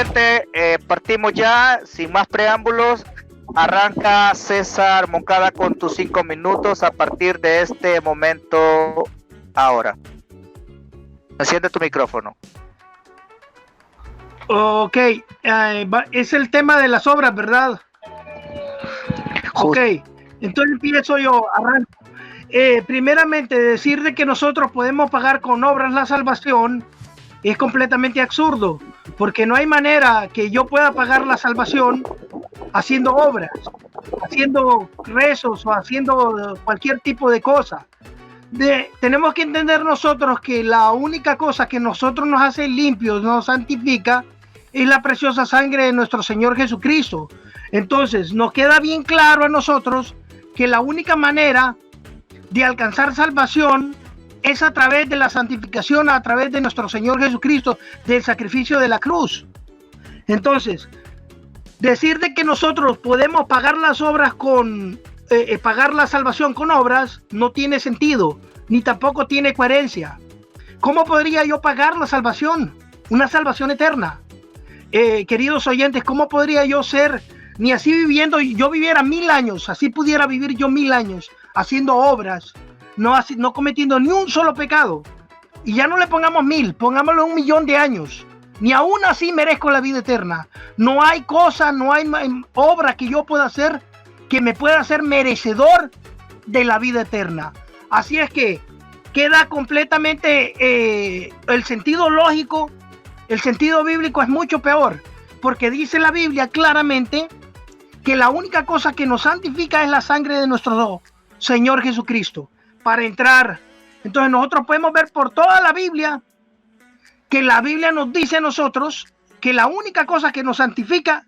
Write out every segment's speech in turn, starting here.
oyente, partimos ya, sin más preámbulos. Arranca César Moncada con tus 5 minutos a partir de este momento ahora. Enciende tu micrófono. Ok, es el tema de las obras, ¿verdad? Ok, entonces empiezo yo, arranco. Primeramente, decir de que nosotros podemos pagar con obras la salvación es completamente absurdo, porque no hay manera que yo pueda pagar la salvación haciendo obras, haciendo rezos o haciendo cualquier tipo de cosa. Tenemos que entender nosotros que la única cosa que nosotros nos hace limpios, nos santifica, es la preciosa sangre de nuestro Señor Jesucristo. Entonces, nos queda bien claro a nosotros que la única manera de alcanzar salvación es a través de la santificación, a través de nuestro Señor Jesucristo, del sacrificio de la cruz. Entonces, decir de que nosotros podemos pagar las obras pagar la salvación con obras no tiene sentido, ni tampoco tiene coherencia. ¿Cómo podría yo pagar la salvación? Una salvación eterna. Queridos oyentes, ¿cómo podría yo ser, ni así viviendo, yo viviera 1000 años, así pudiera vivir yo 1000 años, haciendo obras, no cometiendo ni un solo pecado? Y ya no le pongamos 1000, pongámoslo 1.000.000 de años. Ni aún así merezco la vida eterna. No hay cosa, no hay obra que yo pueda hacer que me pueda hacer merecedor de la vida eterna. Así es que queda completamente el sentido lógico, el sentido bíblico es mucho peor, porque dice la Biblia claramente que la única cosa que nos santifica es la sangre de nuestro Señor Jesucristo para entrar. Entonces nosotros podemos ver por toda la Biblia que la Biblia nos dice a nosotros que la única cosa que nos santifica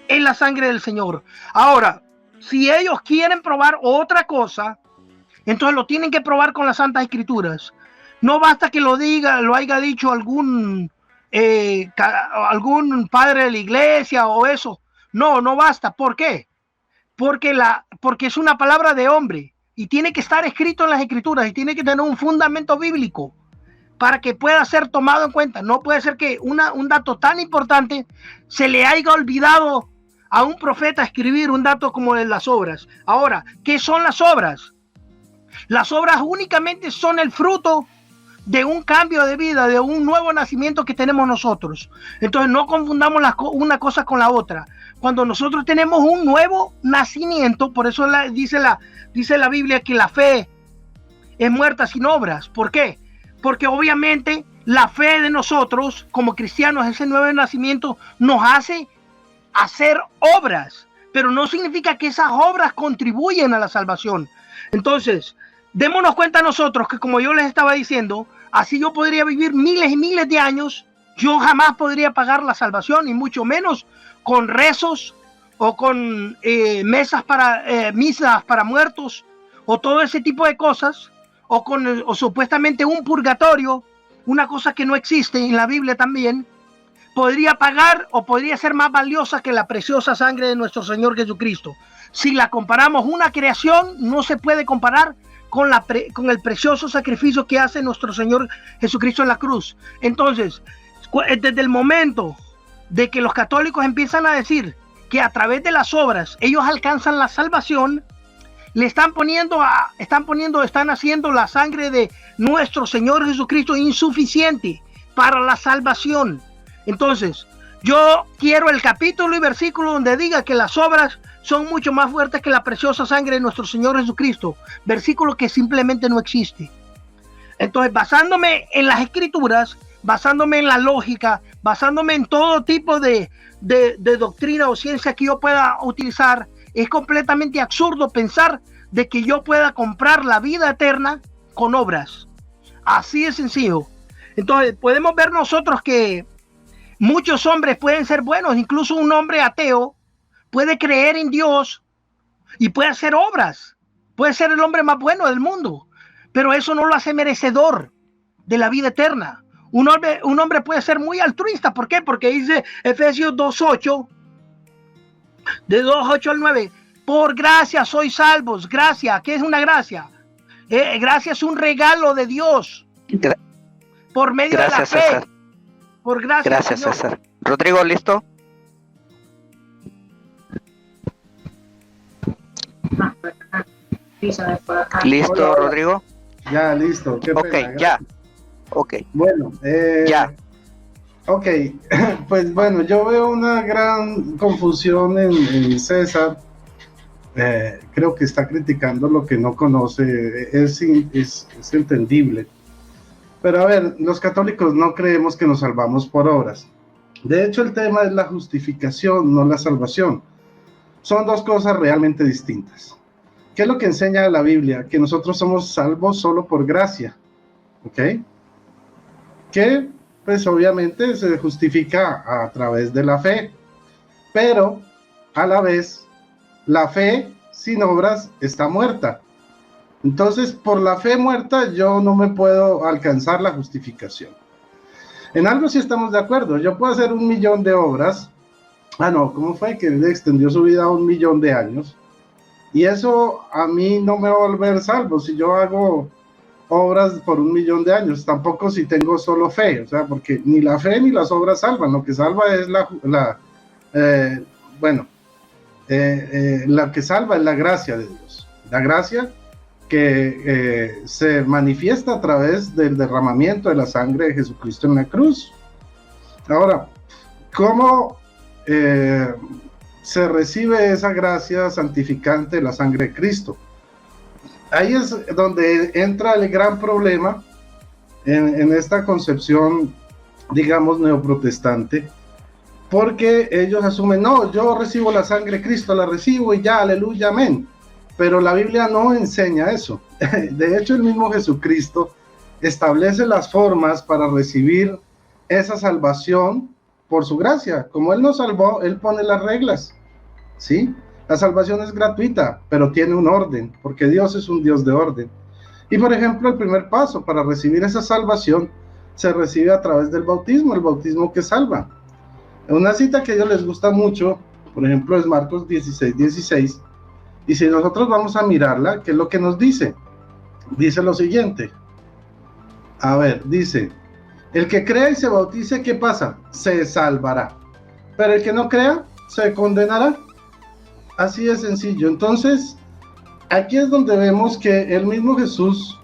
es la sangre del Señor. Ahora, si ellos quieren probar otra cosa, entonces lo tienen que probar con las Santas Escrituras. No basta que lo haya dicho algún padre de la iglesia o eso. No basta. ¿Por qué? Porque es una palabra de hombre y tiene que estar escrito en las Escrituras y tiene que tener un fundamento bíblico para que pueda ser tomado en cuenta. No puede ser que un dato tan importante se le haya olvidado a un profeta escribir un dato como de las obras. Ahora, ¿qué son las obras? Las obras únicamente son el fruto de un cambio de vida, de un nuevo nacimiento que tenemos nosotros. Entonces no confundamos una cosa con la otra. Cuando nosotros tenemos un nuevo nacimiento, por eso dice la Biblia que la fe es muerta sin obras. ¿Por qué? Porque obviamente la fe de nosotros como cristianos, ese nuevo nacimiento nos hace hacer obras, pero no significa que esas obras contribuyen a la salvación. Entonces, démonos cuenta nosotros que, como yo les estaba diciendo, así yo podría vivir miles y miles de años, yo jamás podría pagar la salvación, y mucho menos con rezos o con misas para muertos o todo ese tipo de cosas, o supuestamente un purgatorio, una cosa que no existe en la Biblia también, podría pagar o podría ser más valiosa que la preciosa sangre de nuestro Señor Jesucristo. Si la comparamos, una creación no se puede comparar con el precioso sacrificio que hace nuestro Señor Jesucristo en la cruz. Entonces, desde el momento de que los católicos empiezan a decir que a través de las obras ellos alcanzan la salvación, están haciendo la sangre de nuestro Señor Jesucristo insuficiente para la salvación. Entonces, yo quiero el capítulo y versículo donde diga que las obras son mucho más fuertes que la preciosa sangre de nuestro Señor Jesucristo. Versículo que simplemente no existe. Entonces, basándome en las Escrituras, basándome en la lógica, basándome en todo tipo de doctrina o ciencia que yo pueda utilizar, es completamente absurdo pensar de que yo pueda comprar la vida eterna con obras. Así de sencillo. Entonces, podemos ver nosotros que muchos hombres pueden ser buenos, incluso un hombre ateo puede creer en Dios y puede hacer obras, puede ser el hombre más bueno del mundo, pero eso no lo hace merecedor de la vida eterna. Un hombre puede ser muy altruista. ¿Por qué? Porque dice Efesios 2:8, de 2:8 al 9, por gracia sois salvos. Gracia, ¿qué es una gracia? Gracia es un regalo de Dios por medio de la fe. Por gracia. Gracias, César. Rodrigo, ¿listo? ¿Listo, Hola, hola. Rodrigo? Ya, listo. Qué Ok, pena, ya. gracias. Ok, Bueno, ya. ok. Pues bueno, yo veo una gran confusión en César. Creo que está criticando lo que no conoce. Es entendible. Pero a ver, los católicos no creemos que nos salvamos por obras. De hecho, el tema es la justificación, no la salvación. Son dos cosas realmente distintas. ¿Qué es lo que enseña la Biblia? Que nosotros somos salvos solo por gracia, ¿ok? Que pues obviamente se justifica a través de la fe, pero a la vez la fe sin obras está muerta. Entonces, por la fe muerta yo no me puedo alcanzar la justificación. En algo sí estamos de acuerdo, yo puedo hacer 1.000.000 de obras. No, ¿cómo fue que él extendió su vida a 1.000.000 de años? Y eso a mí no me va a volver salvo si yo hago obras por 1.000.000 de años, tampoco si tengo solo fe, o sea, porque ni la fe ni las obras salvan, lo que salva es la que salva es la gracia de Dios, la gracia que se manifiesta a través del derramamiento de la sangre de Jesucristo en la cruz. Ahora, ¿cómo se recibe esa gracia santificante de la sangre de Cristo? Ahí es donde entra el gran problema en esta concepción, digamos, neoprotestante, porque ellos asumen, no, yo recibo la sangre de Cristo, la recibo y ya, aleluya, amén. Pero la Biblia no enseña eso. De hecho, el mismo Jesucristo establece las formas para recibir esa salvación por su gracia. Como Él nos salvó, Él pone las reglas, ¿sí? La salvación es gratuita, pero tiene un orden, porque Dios es un Dios de orden. Y por ejemplo, el primer paso para recibir esa salvación se recibe a través del bautismo, el bautismo que salva. Una cita que a ellos les gusta mucho, por ejemplo, es Marcos 16:16, y si nosotros vamos a mirarla, ¿qué es lo que nos dice? Dice lo siguiente, a ver, dice, el que crea y se bautice, ¿qué pasa? Se salvará, pero el que no crea, se condenará. Así de sencillo. Entonces, aquí es donde vemos que el mismo Jesús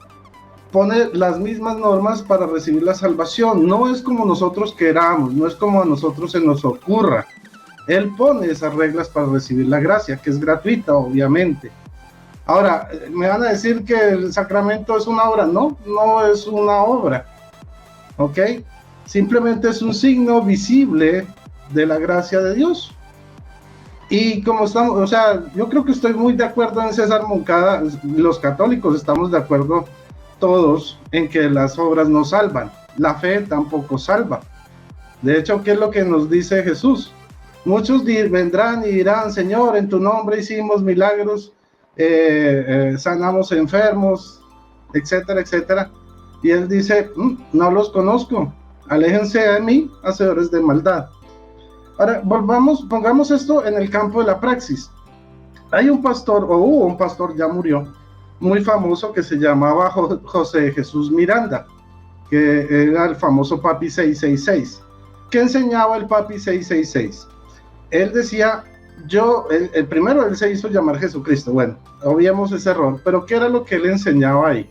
pone las mismas normas para recibir la salvación. No es como nosotros queramos, no es como a nosotros se nos ocurra. Él pone esas reglas para recibir la gracia, que es gratuita, obviamente. Ahora, me van a decir que el sacramento es una obra. No, no es una obra. ¿Ok? Simplemente es un signo visible de la gracia de Dios. Y como estamos, o sea, yo creo que estoy muy de acuerdo en César Moncada, los católicos estamos de acuerdo todos en que las obras no salvan, la fe tampoco salva. De hecho, ¿qué es lo que nos dice Jesús? Muchos vendrán y dirán, Señor, en tu nombre hicimos milagros, sanamos enfermos, etcétera, etcétera. Y Él dice, no los conozco, aléjense de mí, hacedores de maldad. Ahora, pongamos esto en el campo de la praxis. Hay un pastor, o hubo un pastor, ya murió, muy famoso que se llamaba José Jesús Miranda, que era el famoso Papi 666. ¿Qué enseñaba el Papi 666? Él decía, el primero él se hizo llamar Jesucristo, bueno, obviamos ese error, pero ¿qué era lo que él enseñaba ahí?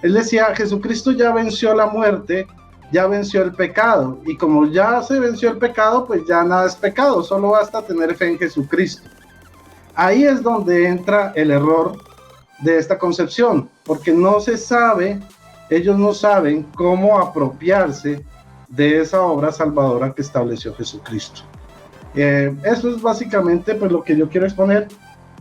Él decía, Jesucristo ya venció la muerte, ya venció el pecado, y como ya se venció el pecado, pues ya nada es pecado, solo basta tener fe en Jesucristo. Ahí es donde entra el error de esta concepción, porque no se sabe, ellos no saben cómo apropiarse de esa obra salvadora que estableció Jesucristo. Eso es básicamente pues lo que yo quiero exponer,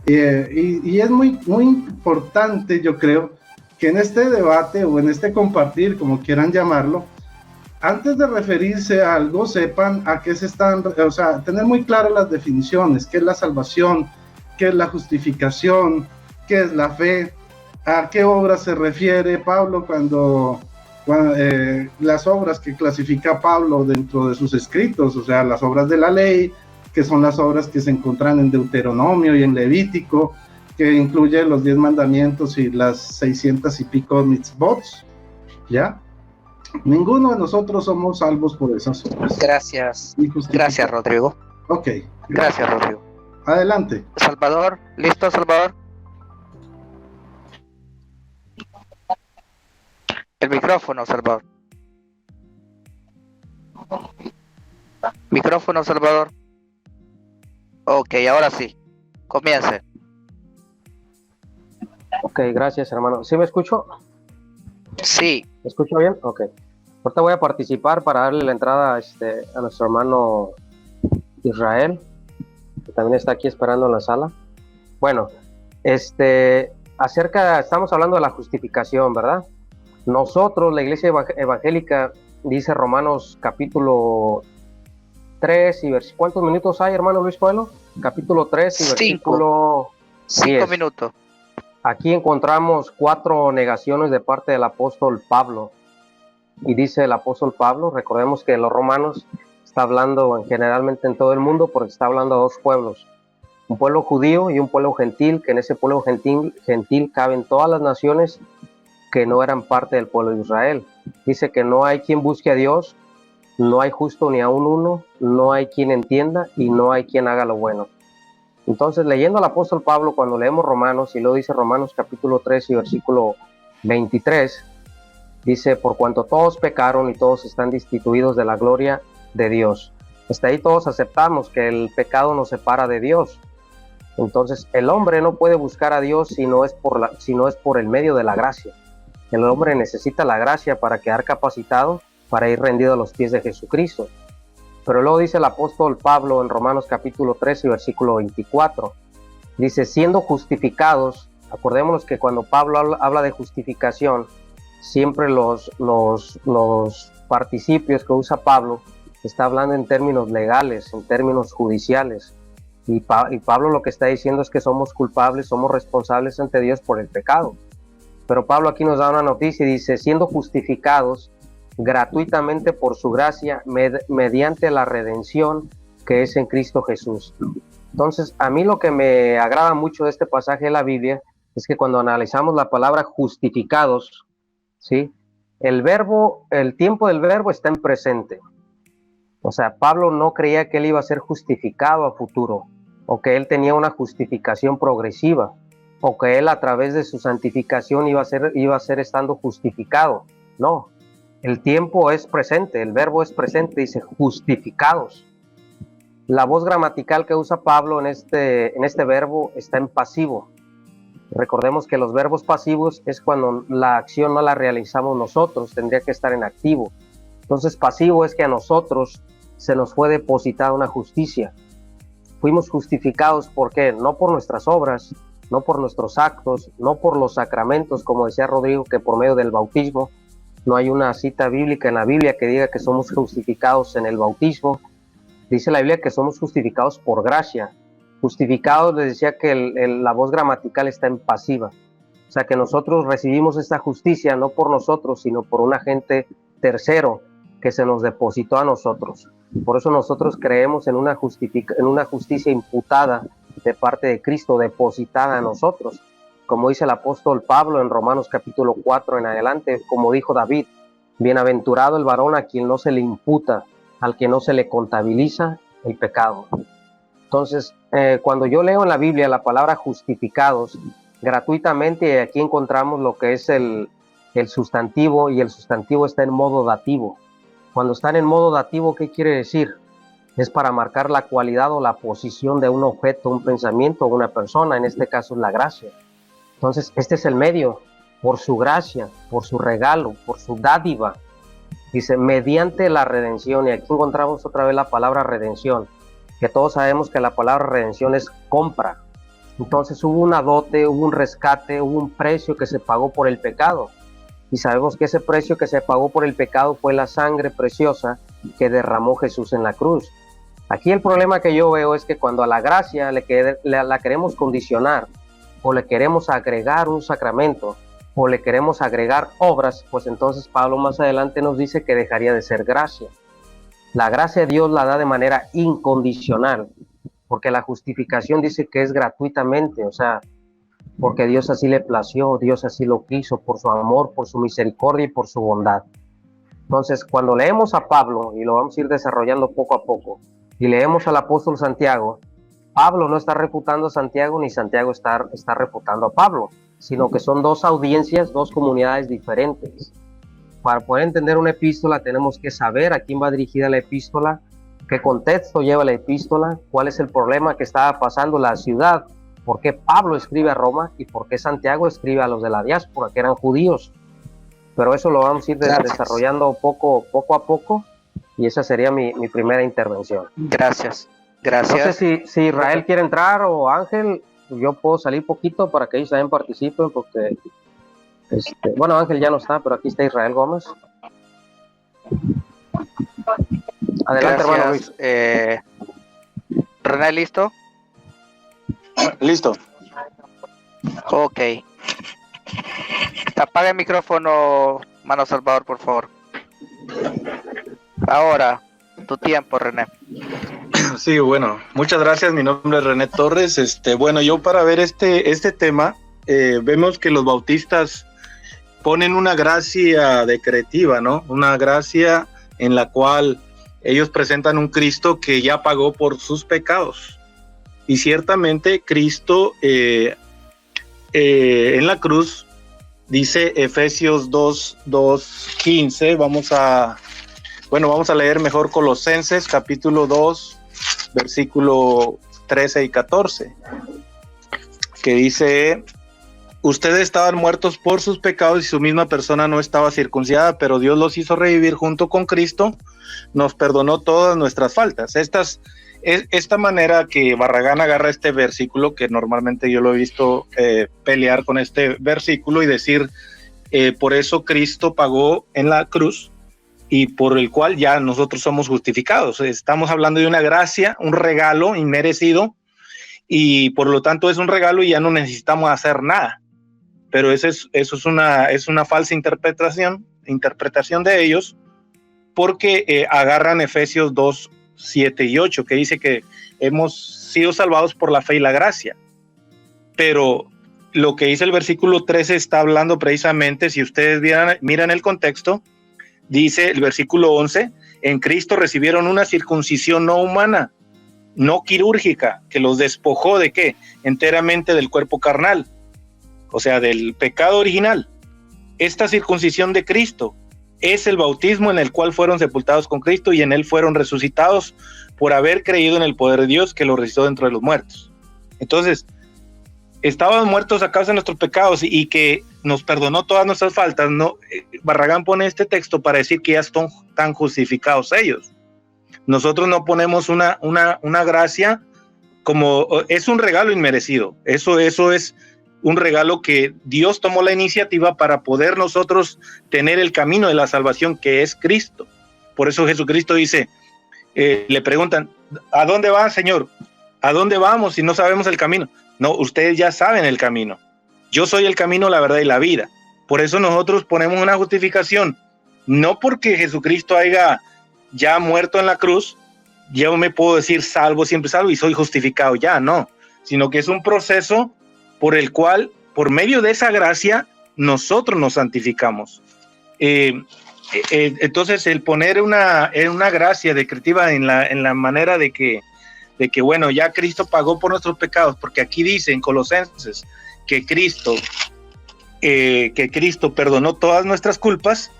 y es muy, muy importante, yo creo, que en este debate o en este compartir, como quieran llamarlo, antes de referirse a algo, sepan a qué se están, o sea, tener muy claras las definiciones, qué es la salvación, qué es la justificación, qué es la fe, a qué obra se refiere Pablo cuando las obras que clasifica Pablo dentro de sus escritos, o sea, las obras de la ley, que son las obras que se encuentran en Deuteronomio y en Levítico, que incluye los 10 mandamientos y las 600 y pico mitzvot, ¿ya? Ninguno de nosotros somos salvos por esas obras. Gracias. Gracias, Rodrigo. Ok. Gracias, Rodrigo. Adelante. Salvador, ¿listo, Salvador? El micrófono, Salvador. Micrófono, Salvador. Ok, ahora sí. Comience. Ok, gracias, hermano. ¿Sí me escucho? Sí. ¿Me escucho bien? Ok. Ahorita voy a participar para darle la entrada a nuestro hermano Israel, que también está aquí esperando en la sala. Bueno, estamos hablando de la justificación, ¿verdad? Nosotros, la iglesia evangélica, dice Romanos capítulo 3 y ¿cuántos minutos hay, hermano Luis Coelho? Capítulo 3 y versículo 5 minutos. Aquí encontramos 4 negaciones de parte del apóstol Pablo. Y dice el apóstol Pablo, recordemos que los romanos está hablando generalmente en todo el mundo porque está hablando a 2 pueblos. Un pueblo judío y un pueblo gentil, que en ese pueblo gentil caben todas las naciones que no eran parte del pueblo de Israel. Dice que no hay quien busque a Dios, no hay justo ni aún uno, no hay quien entienda y no hay quien haga lo bueno. Entonces, leyendo al apóstol Pablo, cuando leemos Romanos, y lo dice Romanos capítulo 3 y versículo 23, dice, por cuanto todos pecaron y todos están destituidos de la gloria de Dios. Hasta ahí todos aceptamos que el pecado nos separa de Dios. Entonces, el hombre no puede buscar a Dios si no es por el medio de la gracia. El hombre necesita la gracia para quedar capacitado para ir rendido a los pies de Jesucristo. Pero luego dice el apóstol Pablo en Romanos capítulo 13 y versículo 24, dice, siendo justificados, acordémonos que cuando Pablo habla de justificación, siempre los participios que usa Pablo está hablando en términos legales, en términos judiciales, y Pablo lo que está diciendo es que somos culpables, somos responsables ante Dios por el pecado. Pero Pablo aquí nos da una noticia y dice, siendo justificados gratuitamente por su gracia, mediante la redención que es en Cristo Jesús. Entonces, a mí lo que me agrada mucho de este pasaje de la Biblia es que cuando analizamos la palabra justificados, ¿sí? El tiempo del verbo está en presente. O sea, Pablo no creía que él iba a ser justificado a futuro, o que él tenía una justificación progresiva, o que él a través de su santificación iba a ser estando justificado. No, el tiempo es presente, el verbo es presente, dice justificados. La voz gramatical que usa Pablo en este verbo está en pasivo. Recordemos que los verbos pasivos es cuando la acción no la realizamos nosotros, tendría que estar en activo. Entonces pasivo es que a nosotros se nos fue depositada una justicia. Fuimos justificados, ¿por qué? No por nuestras obras, no por nuestros actos, no por los sacramentos, como decía Rodrigo, que por medio del bautismo. No hay una cita bíblica en la Biblia que diga que somos justificados en el bautismo. Dice la Biblia que somos justificados por gracia. Justificados, les decía que la voz gramatical está en pasiva. O sea que nosotros recibimos esta justicia no por nosotros, sino por un agente tercero que se nos depositó a nosotros. Por eso nosotros creemos en una justicia imputada de parte de Cristo, depositada a nosotros. Como dice el apóstol Pablo en Romanos capítulo 4 en adelante, como dijo David, bienaventurado el varón a quien no se le imputa, al que no se le contabiliza el pecado. Entonces, cuando yo leo en la Biblia la palabra justificados, gratuitamente aquí encontramos lo que es el sustantivo, y el sustantivo está en modo dativo. Cuando están en modo dativo, ¿qué quiere decir? Es para marcar la cualidad o la posición de un objeto, un pensamiento o una persona, en este caso es la gracia. Entonces, este es el medio, por su gracia, por su regalo, por su dádiva. Dice, mediante la redención, y aquí encontramos otra vez la palabra redención, que todos sabemos que la palabra redención es compra. Entonces hubo una dote, hubo un rescate, hubo un precio que se pagó por el pecado. Y sabemos que ese precio que se pagó por el pecado fue la sangre preciosa que derramó Jesús en la cruz. Aquí el problema que yo veo es que cuando a la gracia la queremos condicionar, o le queremos agregar un sacramento, o le queremos agregar obras, pues entonces Pablo más adelante nos dice que dejaría de ser gracia. La gracia Dios la da de manera incondicional, porque la justificación dice que es gratuitamente, o sea, porque Dios así le plació, Dios así lo quiso, por su amor, por su misericordia y por su bondad. Entonces, cuando leemos a Pablo, y lo vamos a ir desarrollando poco a poco, y leemos al apóstol Santiago, Pablo no está refutando a Santiago, ni Santiago está refutando a Pablo, sino que son dos audiencias, dos comunidades diferentes. Para poder entender una epístola tenemos que saber a quién va dirigida la epístola, qué contexto lleva la epístola, cuál es el problema que estaba pasando la ciudad, por qué Pablo escribe a Roma y por qué Santiago escribe a los de la diáspora, que eran judíos. Pero eso lo vamos a ir desarrollando poco a poco, y esa sería mi primera intervención. Gracias. No sé si Israel quiere entrar o Ángel, yo puedo salir poquito para que ellos también participen, porque bueno, Ángel ya no está, pero aquí está Israel Gómez. Adelante, gracias, hermano Luis. René, ¿listo? Listo. Ok. Apaga el micrófono, mano Salvador, por favor. Ahora, tu tiempo, René. Sí, bueno, muchas gracias. Mi nombre es René Torres. Bueno, yo para ver este tema, vemos que los bautistas ponen una gracia decretiva, ¿no? Una gracia en la cual ellos presentan un Cristo que ya pagó por sus pecados. Y ciertamente Cristo en la cruz, dice Efesios 2:15, vamos a leer mejor Colosenses capítulo 2, versículo 13 y 14, que dice: ustedes estaban muertos por sus pecados y su misma persona no estaba circuncidada, pero Dios los hizo revivir junto con Cristo, nos perdonó todas nuestras faltas. Esta manera que Barragán agarra este versículo, que normalmente yo lo he visto pelear con este versículo y decir, por eso Cristo pagó en la cruz y por el cual ya nosotros somos justificados. Estamos hablando de una gracia, un regalo inmerecido, y por lo tanto es un regalo y ya no necesitamos hacer nada. Pero eso es una falsa interpretación de ellos, porque agarran Efesios 2, 7 y 8, que dice que hemos sido salvados por la fe y la gracia. Pero lo que dice el versículo 13 está hablando precisamente, si ustedes miran el contexto, dice el versículo 11, en Cristo recibieron una circuncisión no humana, no quirúrgica, que los despojó ¿de qué? Enteramente del cuerpo carnal, o sea, del pecado original. Esta circuncisión de Cristo es el bautismo en el cual fueron sepultados con Cristo y en él fueron resucitados por haber creído en el poder de Dios que lo resucitó dentro de los muertos. Entonces, estábamos muertos a causa de nuestros pecados y que nos perdonó todas nuestras faltas. No, Barragán pone este texto para decir que ya están justificados ellos. Nosotros no ponemos una gracia como es un regalo inmerecido. Eso es un regalo que Dios tomó la iniciativa para poder nosotros tener el camino de la salvación, que es Cristo. Por eso Jesucristo dice, le preguntan, ¿a dónde va, Señor? ¿A dónde vamos si no sabemos el camino? No, ustedes ya saben el camino. Yo soy el camino, la verdad y la vida. Por eso nosotros ponemos una justificación, no porque Jesucristo haya ya muerto en la cruz, yo me puedo decir salvo, siempre salvo y soy justificado ya, no, sino que es un proceso por el cual, por medio de esa gracia, nosotros nos santificamos. Entonces, el poner una gracia decretiva en la manera de que, bueno, ya Cristo pagó por nuestros pecados, porque aquí dice en Colosenses que Cristo perdonó todas nuestras culpas.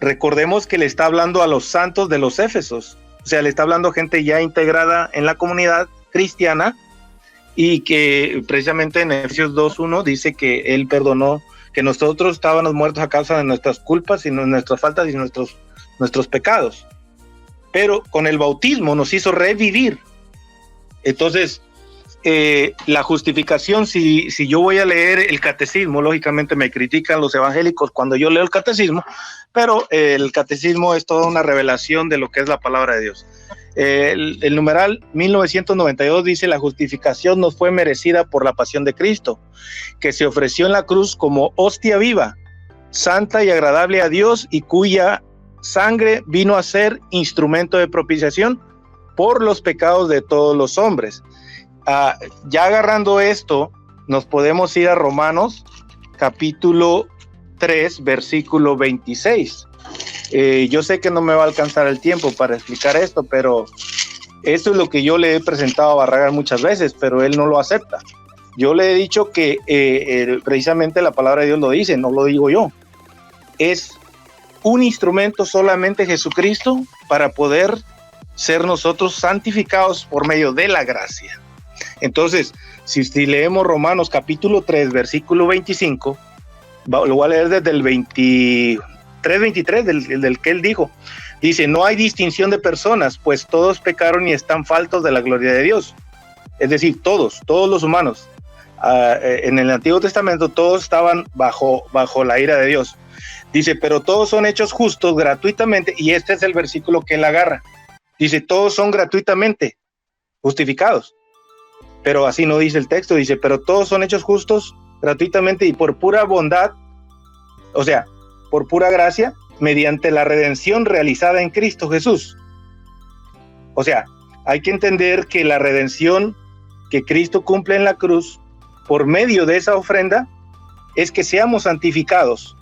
Recordemos que le está hablando a los santos de los Éfesos, o sea, le está hablando a gente ya integrada en la comunidad cristiana, y que precisamente en Efesios 2:1 dice que él perdonó, que nosotros estábamos muertos a causa de nuestras culpas y nuestras faltas y nuestros pecados, pero con el bautismo nos hizo revivir. Entonces, la justificación, si yo voy a leer el catecismo, lógicamente me critican los evangélicos cuando yo leo el catecismo, pero el catecismo es toda una revelación de lo que es la palabra de Dios. El numeral 1992 dice: la justificación nos fue merecida por la pasión de Cristo, que se ofreció en la cruz como hostia viva, santa y agradable a Dios, y cuya sangre vino a ser instrumento de propiciación por los pecados de todos los hombres. Ya agarrando esto, nos podemos ir a Romanos capítulo 3, versículo 26. Yo sé que no me va a alcanzar el tiempo para explicar esto, pero esto es lo que yo le he presentado a Barragán muchas veces, pero él no lo acepta. Yo le he dicho que precisamente la palabra de Dios lo dice, no lo digo yo. Es un instrumento solamente Jesucristo para poder ser nosotros santificados por medio de la gracia. Entonces, si leemos Romanos capítulo 3, versículo 25, lo voy a leer desde el 23, del que él dijo. Dice, no hay distinción de personas, pues todos pecaron y están faltos de la gloria de Dios. Es decir, todos los humanos. En el Antiguo Testamento todos estaban bajo la ira de Dios. Dice, pero todos son hechos justos gratuitamente, y este es el versículo que él agarra. Dice, todos son gratuitamente justificados. Pero así no dice el texto, dice, pero todos son hechos justos gratuitamente y por pura bondad, o sea, por pura gracia, mediante la redención realizada en Cristo Jesús. O sea, hay que entender que la redención que Cristo cumple en la cruz, por medio de esa ofrenda, es que seamos santificados,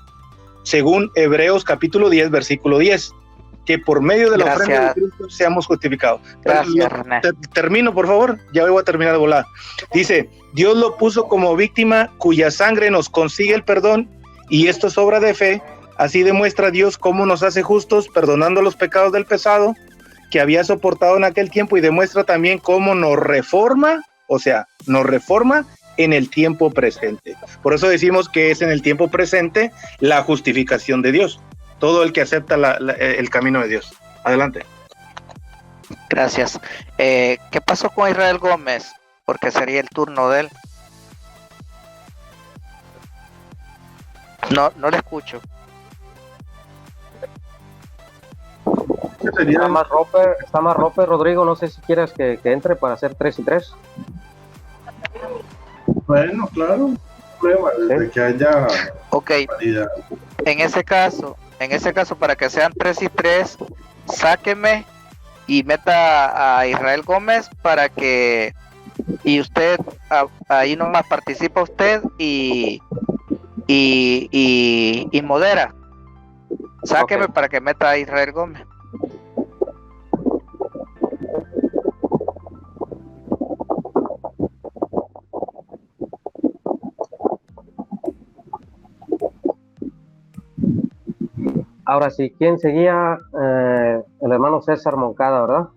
según Hebreos capítulo 10, versículo 10, que por medio de la ofrenda de Cristo seamos justificados. Gracias, René. Termino, por favor, ya voy a terminar de volar. Dice, Dios lo puso como víctima cuya sangre nos consigue el perdón, y esto es obra de fe. Así demuestra Dios cómo nos hace justos, perdonando los pecados del pasado que había soportado en aquel tiempo, y demuestra también cómo nos reforma, o sea, nos reforma en el tiempo presente. Por eso decimos que es en el tiempo presente la justificación de Dios. Todo el que acepta el camino de Dios. Adelante. Gracias. ¿Qué pasó con Israel Gómez? Porque sería el turno de él. No le escucho. Está más Roper, Rodrigo, no sé si quieres que entre para hacer 3 y 3. Bueno, claro, problema, desde que haya variedad. En ese caso, para que sean 3 y 3, sáqueme y meta a Israel Gómez para que, y usted ahí nomás participa usted y modera. Sáqueme para que meta a Israel Gómez. Ahora sí, ¿quién seguía? El hermano César Moncada, ¿verdad?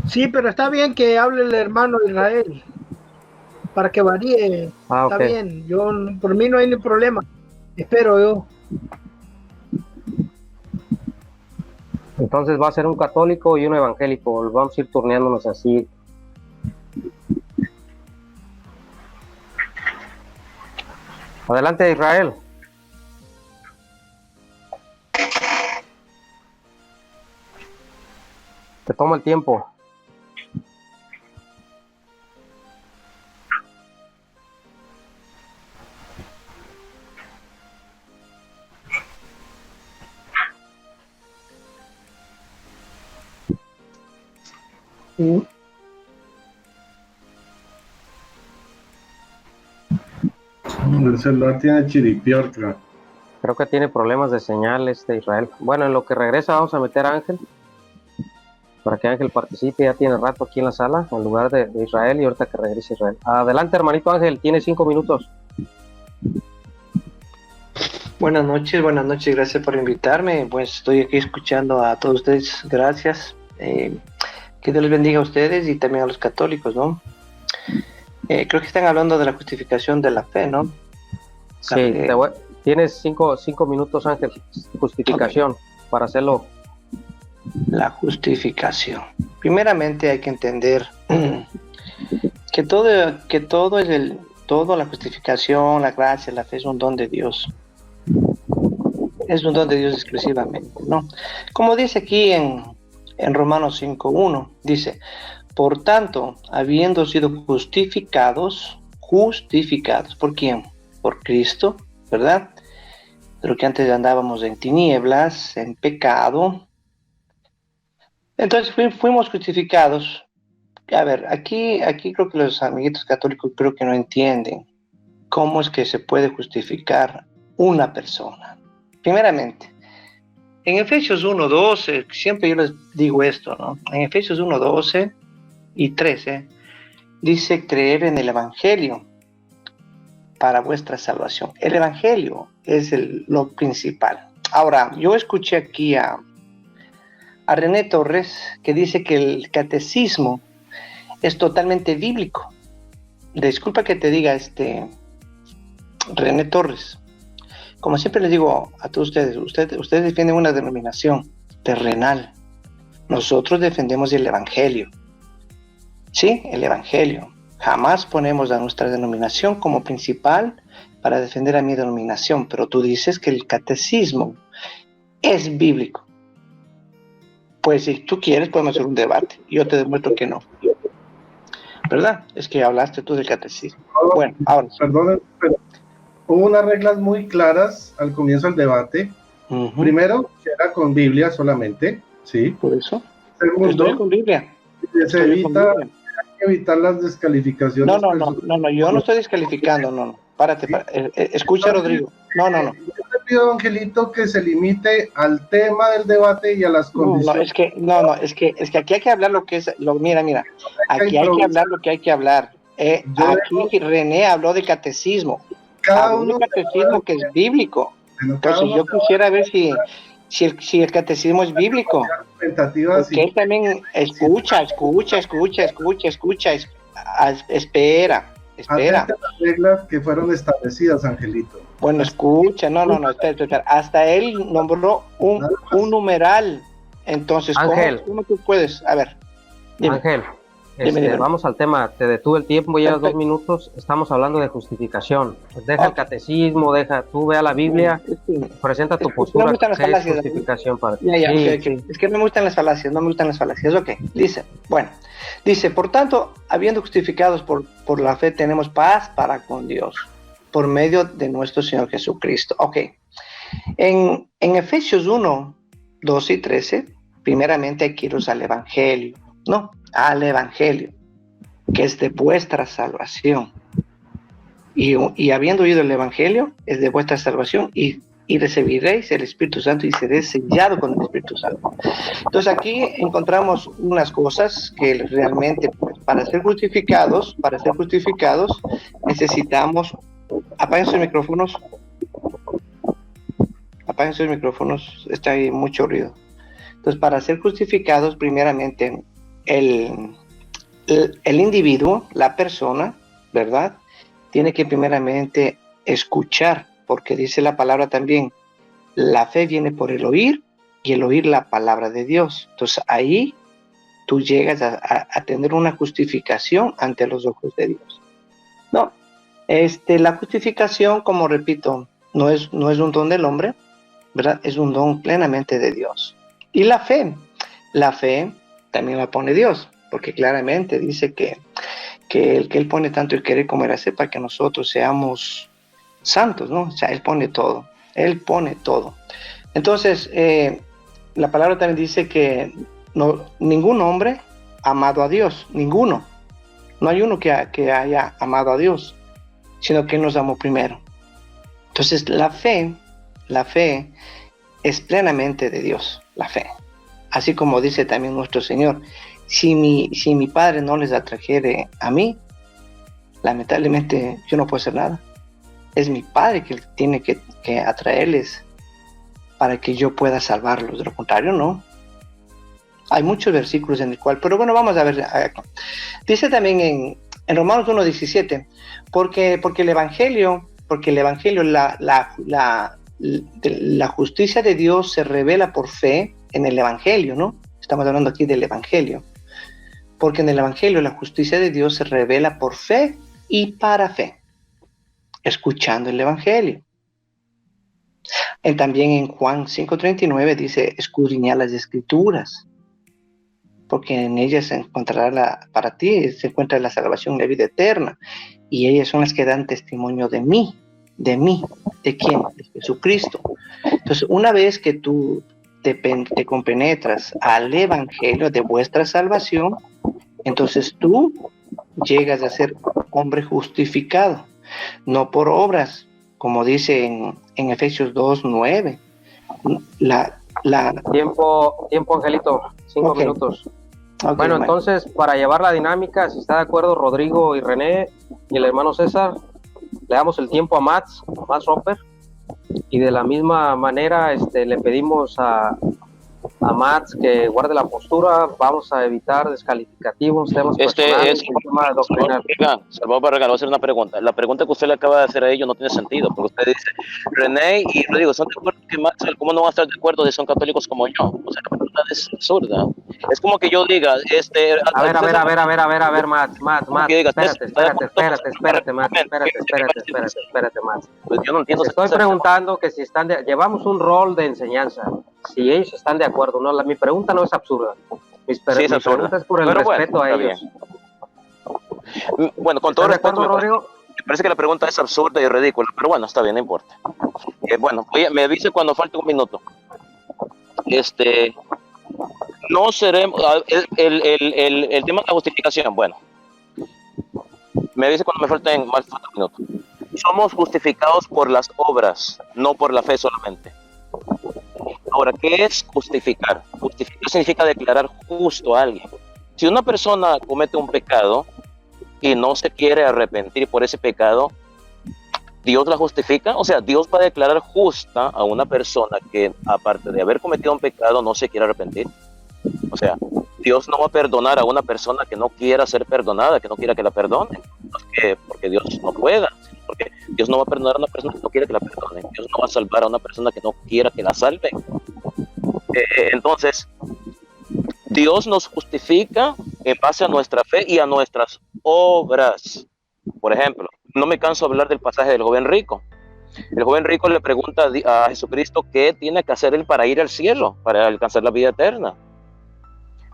Sí, pero está bien que hable el hermano Israel para que varíe. Está bien, por mí no hay ningún problema. Espero yo. Entonces va a ser un católico y un evangélico. Vamos a ir turneándonos así. Adelante, Israel. Te tomo el tiempo. El celular tiene chiripiorca. Creo que tiene problemas de señal Israel. Bueno, en lo que regresa vamos a meter a Ángel para que Ángel participe. Ya tiene rato aquí en la sala en lugar de Israel, y ahorita que regrese Israel. Adelante, hermanito Ángel, tiene 5 minutos. Buenas noches, gracias por invitarme. Pues estoy aquí escuchando a todos ustedes, gracias. Que Dios les bendiga a ustedes y también a los católicos, ¿no? Creo que están hablando de la justificación de la fe, ¿no? Sí, tienes 5 minutos, Ángel. Justificación, para hacerlo. La justificación. Primeramente hay que entender que todo la justificación, la gracia, la fe es un don de Dios. Es un don de Dios exclusivamente, ¿no? Como dice aquí en Romanos 5:1, dice, por tanto, habiendo sido justificados, ¿por quién? Por Cristo, ¿verdad? Pero que antes andábamos en tinieblas, en pecado. Entonces fuimos justificados a ver, aquí creo que los amiguitos católicos creo que no entienden cómo es que se puede justificar una persona. Primeramente, en Efesios 1:12, siempre yo les digo esto, ¿no? En Efesios 1:12 y 13, dice creer en el Evangelio para vuestra salvación. El Evangelio es lo principal. Ahora, yo escuché aquí a René Torres que dice que el catecismo es totalmente bíblico. Disculpa que te diga, René Torres. Como siempre les digo a todos ustedes defienden una denominación terrenal. Nosotros defendemos el Evangelio. Sí, el Evangelio. Jamás ponemos a nuestra denominación como principal para defender a mi denominación, pero tú dices que el catecismo es bíblico. Pues si tú quieres podemos hacer un debate. Yo te demuestro que no. ¿Verdad? Es que hablaste tú del catecismo. Bueno, ahora. Perdón, pero hubo unas reglas muy claras al comienzo del debate. Primero, que era con Biblia solamente, ¿sí? Por eso. Segundo, estoy con Biblia. Se evitar las descalificaciones. No, yo no estoy descalificando, no. Párate. Escucha, Rodrigo. No. Yo le pido, Angelito, que se limite al tema del debate y a las condiciones. Es que aquí hay que hablar lo que es, mira, aquí hay que hablar lo que hay que hablar. Aquí René habló de catecismo. Habló de catecismo que es bíblico. Entonces yo quisiera ver si el catecismo es bíblico. Porque él también escucha. Espera. Las reglas que fueron establecidas, Angelito. Bueno, escucha, espera. Hasta él nombró un numeral. Entonces, Ángel, ¿cómo tú puedes? A ver, dime. Ángel, Dime. vamos al tema. Te detuve el tiempo, llevas 2 minutos. Estamos hablando de justificación. Deja el catecismo, tú ve a la Biblia, presenta tu postura. ¿Qué es justificación para ti? Okay. Es que no me gustan las falacias, Ok, dice, por tanto, habiendo justificados por la fe, tenemos paz para con Dios, por medio de nuestro Señor Jesucristo. Ok, en Efesios 1:12 y 13, primeramente hay que irnos al Evangelio, al Evangelio, que es de vuestra salvación. Y habiendo oído el Evangelio, es de vuestra salvación, y recibiréis el Espíritu Santo y seréis sellado con el Espíritu Santo. Entonces aquí encontramos unas cosas que realmente, para ser justificados, necesitamos. Apaguen sus micrófonos, está ahí mucho ruido. Entonces, para ser justificados, primeramente, el individuo, la persona, ¿verdad? Tiene que primeramente escuchar, porque dice la palabra también, la fe viene por el oír, y el oír la palabra de Dios. Entonces, ahí tú llegas a tener una justificación ante los ojos de Dios. La justificación, como repito, no es un don del hombre, ¿verdad? Es un don plenamente de Dios. Y la fe también la pone Dios, porque claramente dice que Él pone tanto el querer como el hacer para que nosotros seamos santos, ¿no? O sea, Él pone todo. Entonces, la palabra también dice que ningún hombre ha amado a Dios, ninguno. No hay uno que haya amado a Dios, sino que Él nos amó primero. Entonces, la fe es plenamente de Dios, la fe. Así como dice también nuestro Señor, si mi Padre no les atrajere a mí, lamentablemente yo no puedo hacer nada. Es mi Padre que tiene que atraerles para que yo pueda salvarlos. De lo contrario, no. Hay muchos versículos en el cual, pero bueno, vamos a ver. Dice también en Romanos 1:17, porque el Evangelio, la justicia de Dios se revela por fe en el Evangelio, ¿no? Estamos hablando aquí del Evangelio. Porque en el Evangelio la justicia de Dios se revela por fe y para fe, escuchando el Evangelio. También en Juan 5:39 dice, escudriñad las Escrituras, porque en ellas se encontrará para ti, se encuentra la salvación y la vida eterna, y ellas son las que dan testimonio de mí. ¿De quién? De Jesucristo. Entonces, una vez que tú te compenetras al Evangelio de vuestra salvación, Entonces tú llegas a ser hombre justificado, no por obras, como dice en Efesios 2:9. Tiempo, Angelito, 5 Ok. minutos. Ok, Bueno, hermano. entonces, para llevar la dinámica, si está de acuerdo Rodrigo y René y el hermano César, le damos el tiempo a Max Roper, y de la misma manera le pedimos a Max que guarde la postura. Vamos a evitar descalificativos, temas personales, el tema doctrinal. Salvador Barragán, voy a hacer una pregunta. La pregunta que usted le acaba de hacer a ellos no tiene sentido, porque usted dice, René y Rodrigo, ¿son de acuerdo que Max, cómo no van a estar de acuerdo si son católicos como yo? O sea, la pregunta es absurda. Es como que yo diga, A ver, Max, que diga, espérate, Max. Pues yo no entiendo. Estoy preguntando que si llevamos un rol de enseñanza, si ellos están de acuerdo, no, mi pregunta no es absurda. Mi pregunta es por el respeto a ellos. Bien. Bueno, con todo respeto, Rodrigo, me parece que la pregunta es absurda y ridícula, pero bueno, está bien, no importa. Bueno, me avise cuando falte un minuto. No seremos el tema de la justificación. Bueno, me avise cuando me falten más de un minuto. Somos justificados por las obras, no por la fe solamente. Ahora, ¿qué es justificar? Justificar significa declarar justo a alguien. Si una persona comete un pecado y no se quiere arrepentir por ese pecado, ¿Dios la justifica? O sea, Dios va a declarar justa a una persona que, aparte de haber cometido un pecado, no se quiere arrepentir. O sea, Dios no va a perdonar a una persona que no quiera ser perdonada, que no quiera que la perdonen. No es que porque Dios no pueda, sino porque Dios no va a perdonar a una persona que no quiera que la perdonen. Dios no va a salvar a una persona que no quiera que la salven. Entonces, Dios nos justifica en base a nuestra fe y a nuestras obras. Por ejemplo, no me canso de hablar del pasaje del joven rico. El joven rico le pregunta a Jesucristo qué tiene que hacer él para ir al cielo, para alcanzar la vida eterna.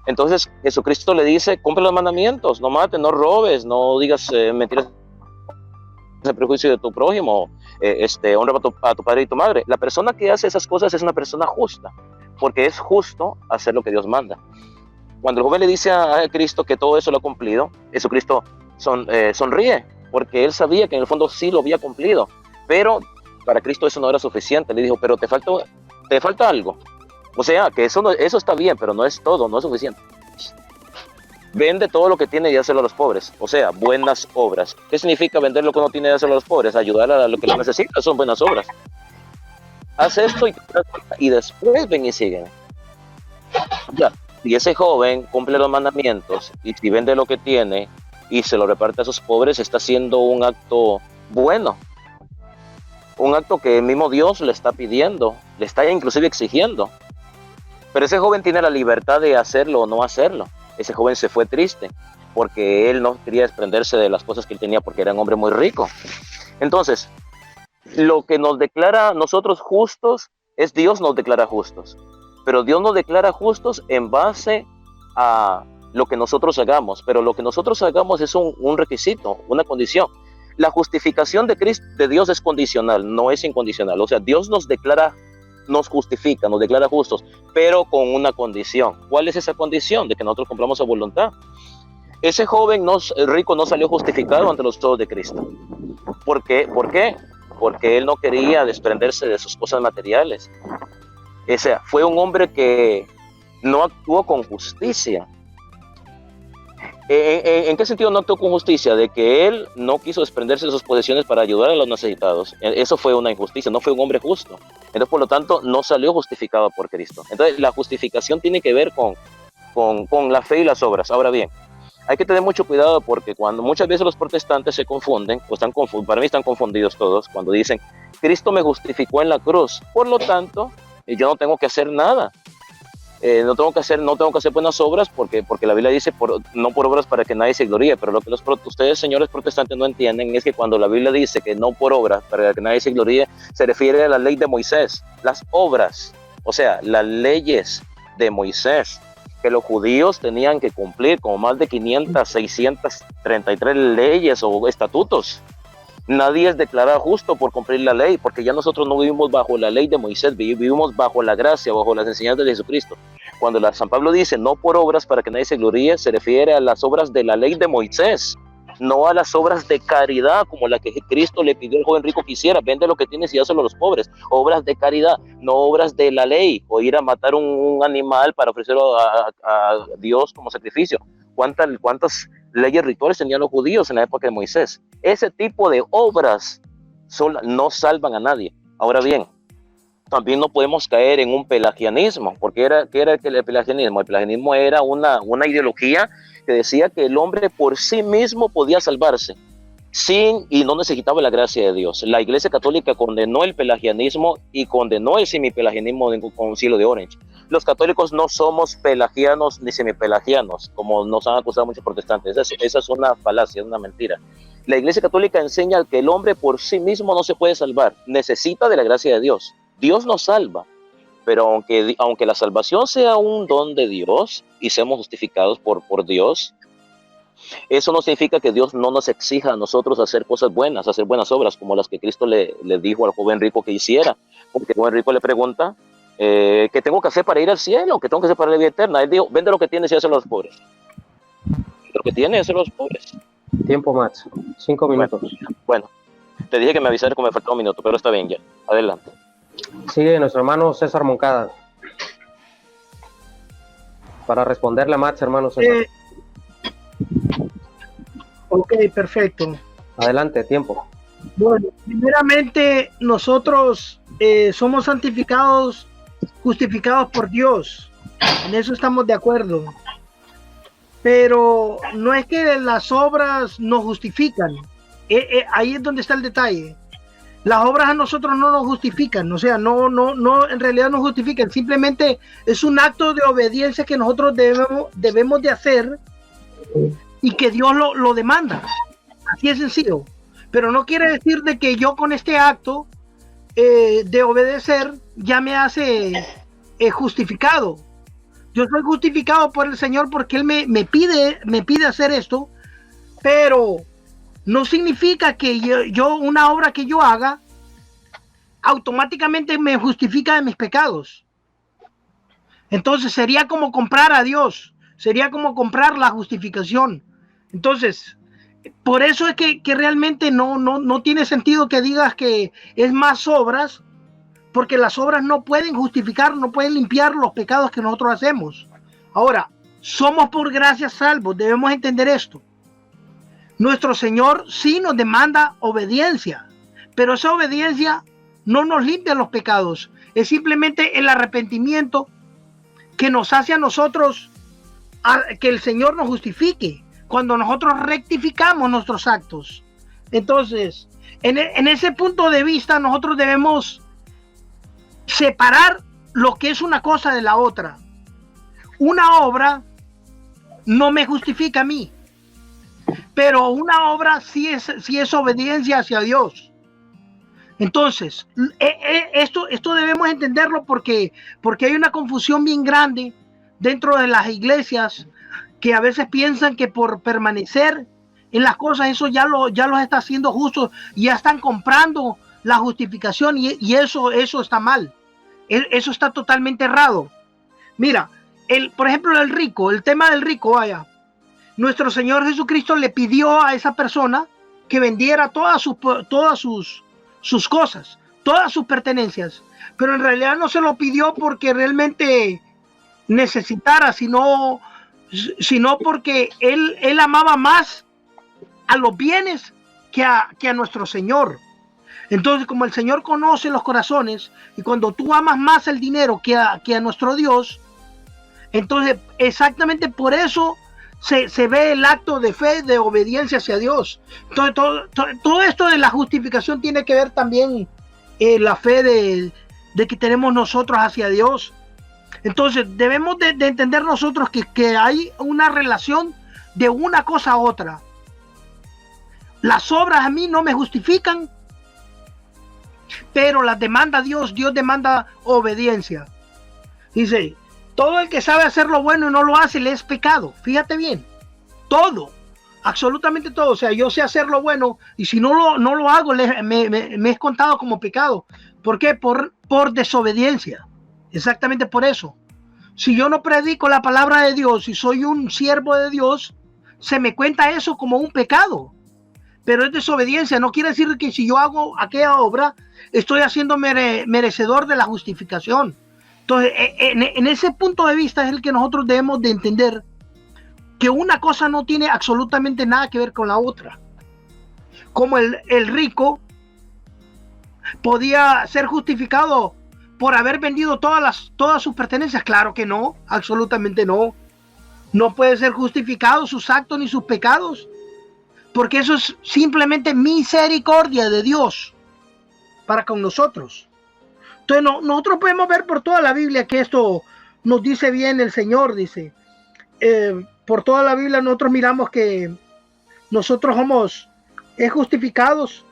Entonces Jesucristo le dice, cumple los mandamientos, no mates, no robes, no digas mentiras en prejuicio de tu prójimo, honra a tu padre y tu madre. La persona que hace esas cosas es una persona justa, porque es justo hacer lo que Dios manda. Cuando el joven le dice a Cristo que todo eso lo ha cumplido, Jesucristo sonríe, porque él sabía que en el fondo sí lo había cumplido, pero para Cristo eso no era suficiente. Le dijo, pero te falta algo. O sea, que eso está bien, pero no es todo, no es suficiente. Vende todo lo que tiene y dáselo a los pobres. O sea, buenas obras. ¿Qué significa vender lo que no tiene y dáselo a los pobres? Ayudar a lo que lo necesita, son buenas obras. Haz esto y después ven y siguen. Ya. Y ese joven cumple los mandamientos y si vende lo que tiene y se lo reparte a esos pobres, está haciendo un acto bueno. Un acto que el mismo Dios le está pidiendo, le está inclusive exigiendo. Pero ese joven tiene la libertad de hacerlo o no hacerlo. Ese joven se fue triste porque él no quería desprenderse de las cosas que él tenía porque era un hombre muy rico. Entonces, lo que nos declara a nosotros justos es Dios nos declara justos. Pero Dios nos declara justos en base a lo que nosotros hagamos. Pero lo que nosotros hagamos es un requisito, una condición. La justificación de Dios es condicional, no es incondicional. O sea, Dios nos justifica, nos declara justos, pero con una condición. ¿Cuál es esa condición? De que nosotros cumplamos a voluntad. Ese joven rico no salió justificado ante los ojos de Cristo. ¿Por qué? Porque él no quería desprenderse de sus cosas materiales. O sea, fue un hombre que no actuó con justicia. ¿En qué sentido no actuó con justicia? De que él no quiso desprenderse de sus posesiones para ayudar a los necesitados. Eso fue una injusticia, no fue un hombre justo. Entonces, por lo tanto, no salió justificado por Cristo. Entonces, la justificación tiene que ver con la fe y las obras. Ahora bien, hay que tener mucho cuidado porque cuando muchas veces los protestantes se confunden, para mí están confundidos todos, cuando dicen, Cristo me justificó en la cruz, por lo tanto, yo no tengo que hacer nada. No tengo que hacer buenas obras porque la Biblia dice no por obras para que nadie se gloríe, pero lo que ustedes señores protestantes no entienden es que cuando la Biblia dice que no por obras para que nadie se gloríe, se refiere a la ley de Moisés, las obras, o sea, las leyes de Moisés que los judíos tenían que cumplir, como más de 500, 633 leyes o estatutos. Nadie es declarado justo por cumplir la ley, porque ya nosotros no vivimos bajo la ley de Moisés, vivimos bajo la gracia, bajo las enseñanzas de Jesucristo. Cuando San Pablo dice no por obras para que nadie se gloríe, se refiere a las obras de la ley de Moisés, no a las obras de caridad como la que Cristo le pidió al joven rico que hiciera: vende lo que tienes y dáselo a los pobres. Obras de caridad, no obras de la ley, o ir a matar un animal para ofrecerlo a Dios como sacrificio. ¿Cuántas leyes rituales tenían los judíos en la época de Moisés? Ese tipo de obras no salvan a nadie. Ahora bien, también no podemos caer en un pelagianismo, porque ¿qué era el pelagianismo? El pelagianismo era una ideología que decía que el hombre por sí mismo podía salvarse y no necesitaba la gracia de Dios. La Iglesia Católica condenó el pelagianismo y condenó el semipelagianismo con Concilio de Orange. Los católicos no somos pelagianos ni semipelagianos, como nos han acusado muchos protestantes. Esa es una falacia, es una mentira. La Iglesia Católica enseña que el hombre por sí mismo no se puede salvar, necesita de la gracia de Dios. Dios nos salva, pero aunque la salvación sea un don de Dios y seamos justificados por Dios, eso no significa que Dios no nos exija a nosotros hacer cosas buenas, hacer buenas obras, como las que Cristo le dijo al joven rico que hiciera. Porque el joven rico le pregunta, ¿qué tengo que hacer para ir al cielo? ¿Qué tengo que hacer para la vida eterna? Él dijo: vende lo que tienes y hazlo a los pobres. Lo que tienes, hazlo a los pobres. Tiempo, Max. 5 minutos. Bueno, te dije que me avisara como me faltaba un minuto, pero está bien ya. Adelante. Sigue nuestro hermano César Moncada para responderle a Max, hermano César. Ok, perfecto. Adelante, tiempo. Bueno, primeramente nosotros somos santificados, justificados por Dios. En eso estamos de acuerdo. Pero no es que las obras nos justifican. Ahí es donde está el detalle. Las obras a nosotros no nos justifican, o sea, no, en realidad no justifican. Simplemente es un acto de obediencia que nosotros debemos de hacer y que Dios lo demanda. Así es sencillo. Pero no quiere decir de que yo con este acto de obedecer ya me hace justificado. Yo soy justificado por el Señor porque Él me pide hacer esto, pero no significa que yo una obra que yo haga automáticamente me justifica de mis pecados. Entonces sería como comprar a Dios, sería como comprar la justificación. Entonces, por eso es que realmente no tiene sentido que digas que es más obras, porque las obras no pueden justificar, no pueden limpiar los pecados que nosotros hacemos. Ahora, somos por gracia salvos, debemos entender esto. Nuestro Señor sí nos demanda obediencia, pero esa obediencia no nos limpia los pecados. Es simplemente el arrepentimiento que nos hace a nosotros que el Señor nos justifique cuando nosotros rectificamos nuestros actos. Entonces, en ese punto de vista, nosotros debemos separar lo que es una cosa de la otra. Una obra no me justifica a mí, pero una obra sí es obediencia hacia Dios. Entonces, esto debemos entenderlo porque hay una confusión bien grande dentro de las iglesias que a veces piensan que por permanecer en las cosas eso ya los está haciendo justos, ya están comprando la justificación y eso está mal. Eso está totalmente errado. Mira, por ejemplo, el tema del rico, vaya. Nuestro Señor Jesucristo le pidió a esa persona que vendiera todas sus cosas, todas sus pertenencias, pero en realidad no se lo pidió porque realmente necesitara, sino porque él amaba más a los bienes que a nuestro Señor. Entonces, como el Señor conoce los corazones, y cuando tú amas más el dinero que a nuestro Dios, entonces exactamente por eso se ve el acto de fe, de obediencia hacia Dios. Entonces, todo esto de la justificación tiene que ver también la fe de que tenemos nosotros hacia Dios. Entonces, debemos de entender nosotros que hay una relación de una cosa a otra. Las obras a mí no me justifican, pero las demanda Dios. Dios demanda obediencia. Dice: todo el que sabe hacer lo bueno y no lo hace le es pecado. Fíjate bien, todo, absolutamente todo. O sea, yo sé hacer lo bueno y si no lo hago me es contado como pecado. ¿Por qué? Por desobediencia. Exactamente por eso. Si yo no predico la palabra de Dios y soy un siervo de Dios, se me cuenta eso como un pecado. Pero es desobediencia. No quiere decir que si yo hago aquella obra, estoy haciendo merecedor de la justificación. Entonces, en ese punto de vista es el que nosotros debemos de entender que una cosa no tiene absolutamente nada que ver con la otra. Como el rico podía ser justificado por haber vendido todas sus pertenencias. Claro que no, absolutamente no. No puede ser justificado sus actos ni sus pecados, porque eso es simplemente misericordia de Dios para con nosotros. Entonces nosotros podemos ver por toda la Biblia que esto nos dice bien el Señor, dice. Por toda la Biblia nosotros miramos que nosotros somos justificados.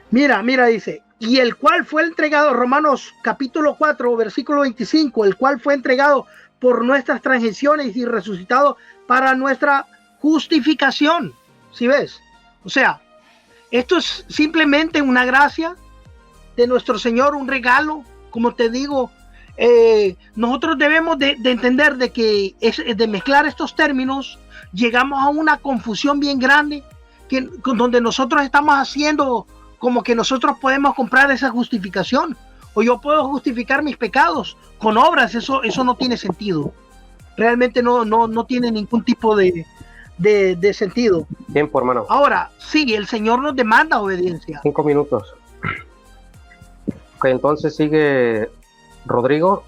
Mira, dice, y el cual fue entregado, Romanos capítulo 4, versículo 25, el cual fue entregado por nuestras transgresiones y resucitado para nuestra justificación. ¿Sí ves? O sea, esto es simplemente una gracia de nuestro Señor, un regalo, como te digo. Nosotros debemos de entender de que de mezclar estos términos, llegamos a una confusión bien grande, donde nosotros estamos haciendo como que nosotros podemos comprar esa justificación, o yo puedo justificar mis pecados con obras. Eso no tiene sentido. Realmente no tiene ningún tipo de sentido. Tiempo, hermano. Ahora, sí, el Señor nos demanda obediencia. 5 minutos. Ok, entonces sigue Rodrigo.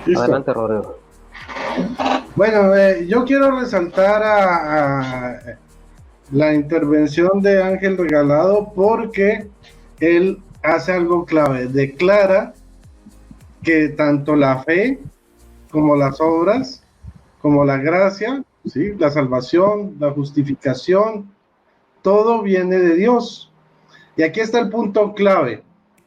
Listo. Adelante, Rodrigo. Bueno, yo quiero resaltar a la intervención de Ángel Regalado, porque él hace algo clave. Declara que tanto la fe como las obras, como la gracia, ¿sí?, la salvación, la justificación, todo viene de Dios. Y aquí está el punto clave,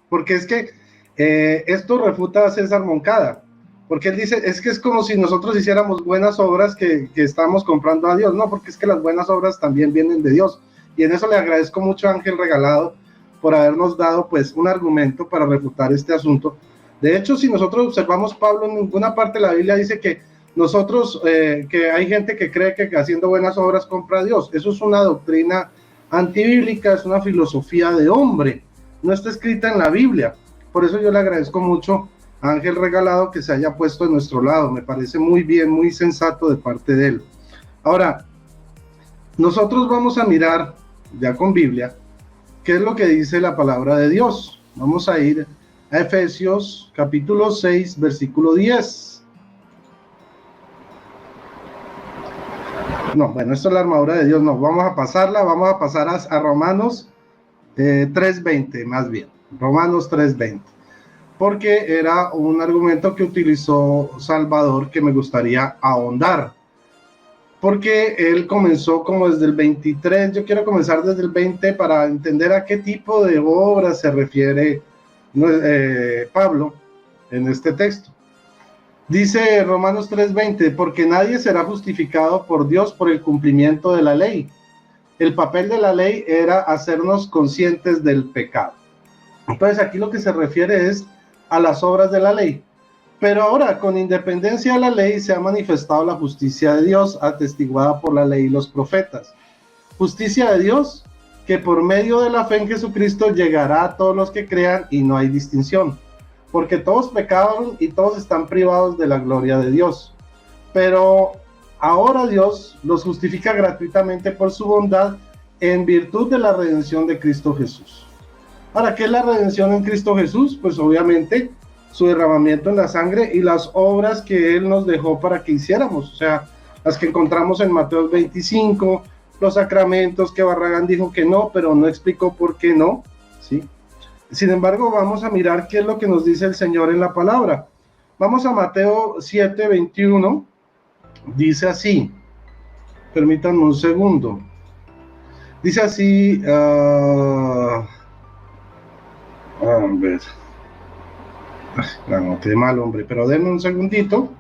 porque es que esto refuta a César Moncada, porque él dice, es que es como si nosotros hiciéramos buenas obras que estamos comprando a Dios. No, porque es que las buenas obras también vienen de Dios. Y en eso le agradezco mucho a Ángel Regalado por habernos dado pues un argumento para refutar este asunto. De hecho, si nosotros observamos, Pablo en ninguna parte de la Biblia dice que nosotros, que hay gente que cree que haciendo buenas obras compra a Dios. Eso es una doctrina antibíblica, es una filosofía de hombre, no está escrita en la Biblia. Por eso yo le agradezco mucho a Ángel Regalado que se haya puesto de nuestro lado. Me parece muy bien, muy sensato de parte de él. Ahora, nosotros vamos a mirar ya con Biblia qué es lo que dice la palabra de Dios. Vamos a ir a Efesios capítulo 6, versículo 10. No, bueno, esto es la armadura de Dios. No, vamos a pasarla, vamos a pasar a Romanos 3:20, más bien. Romanos 3:20. Porque era un argumento que utilizó Salvador que me gustaría ahondar. Porque él comenzó como desde el 23, yo quiero comenzar desde el 20 para entender a qué tipo de obra se refiere Pablo en este texto. Dice Romanos 3:20, porque nadie será justificado por Dios por el cumplimiento de la ley. El papel de la ley era hacernos conscientes del pecado. Entonces aquí lo que se refiere es a las obras de la ley. Pero ahora, con independencia de la ley, se ha manifestado la justicia de Dios, atestiguada por la ley y los profetas. Justicia de Dios, que por medio de la fe en Jesucristo llegará a todos los que crean, y no hay distinción, porque todos pecaron y todos están privados de la gloria de Dios. Pero ahora Dios los justifica gratuitamente por su bondad en virtud de la redención de Cristo Jesús. ¿Para qué es la redención en Cristo Jesús? Pues obviamente su derramamiento en la sangre y las obras que Él nos dejó para que hiciéramos, o sea, las que encontramos en Mateo 25, los sacramentos que Barragán dijo que no, pero no explicó por qué no, ¿sí? Sin embargo, vamos a mirar qué es lo que nos dice el Señor en la palabra. Vamos a Mateo 7:21, dice así, permítanme un segundo, dice así, a ver, la anoté mal, hombre, pero denme un segundito.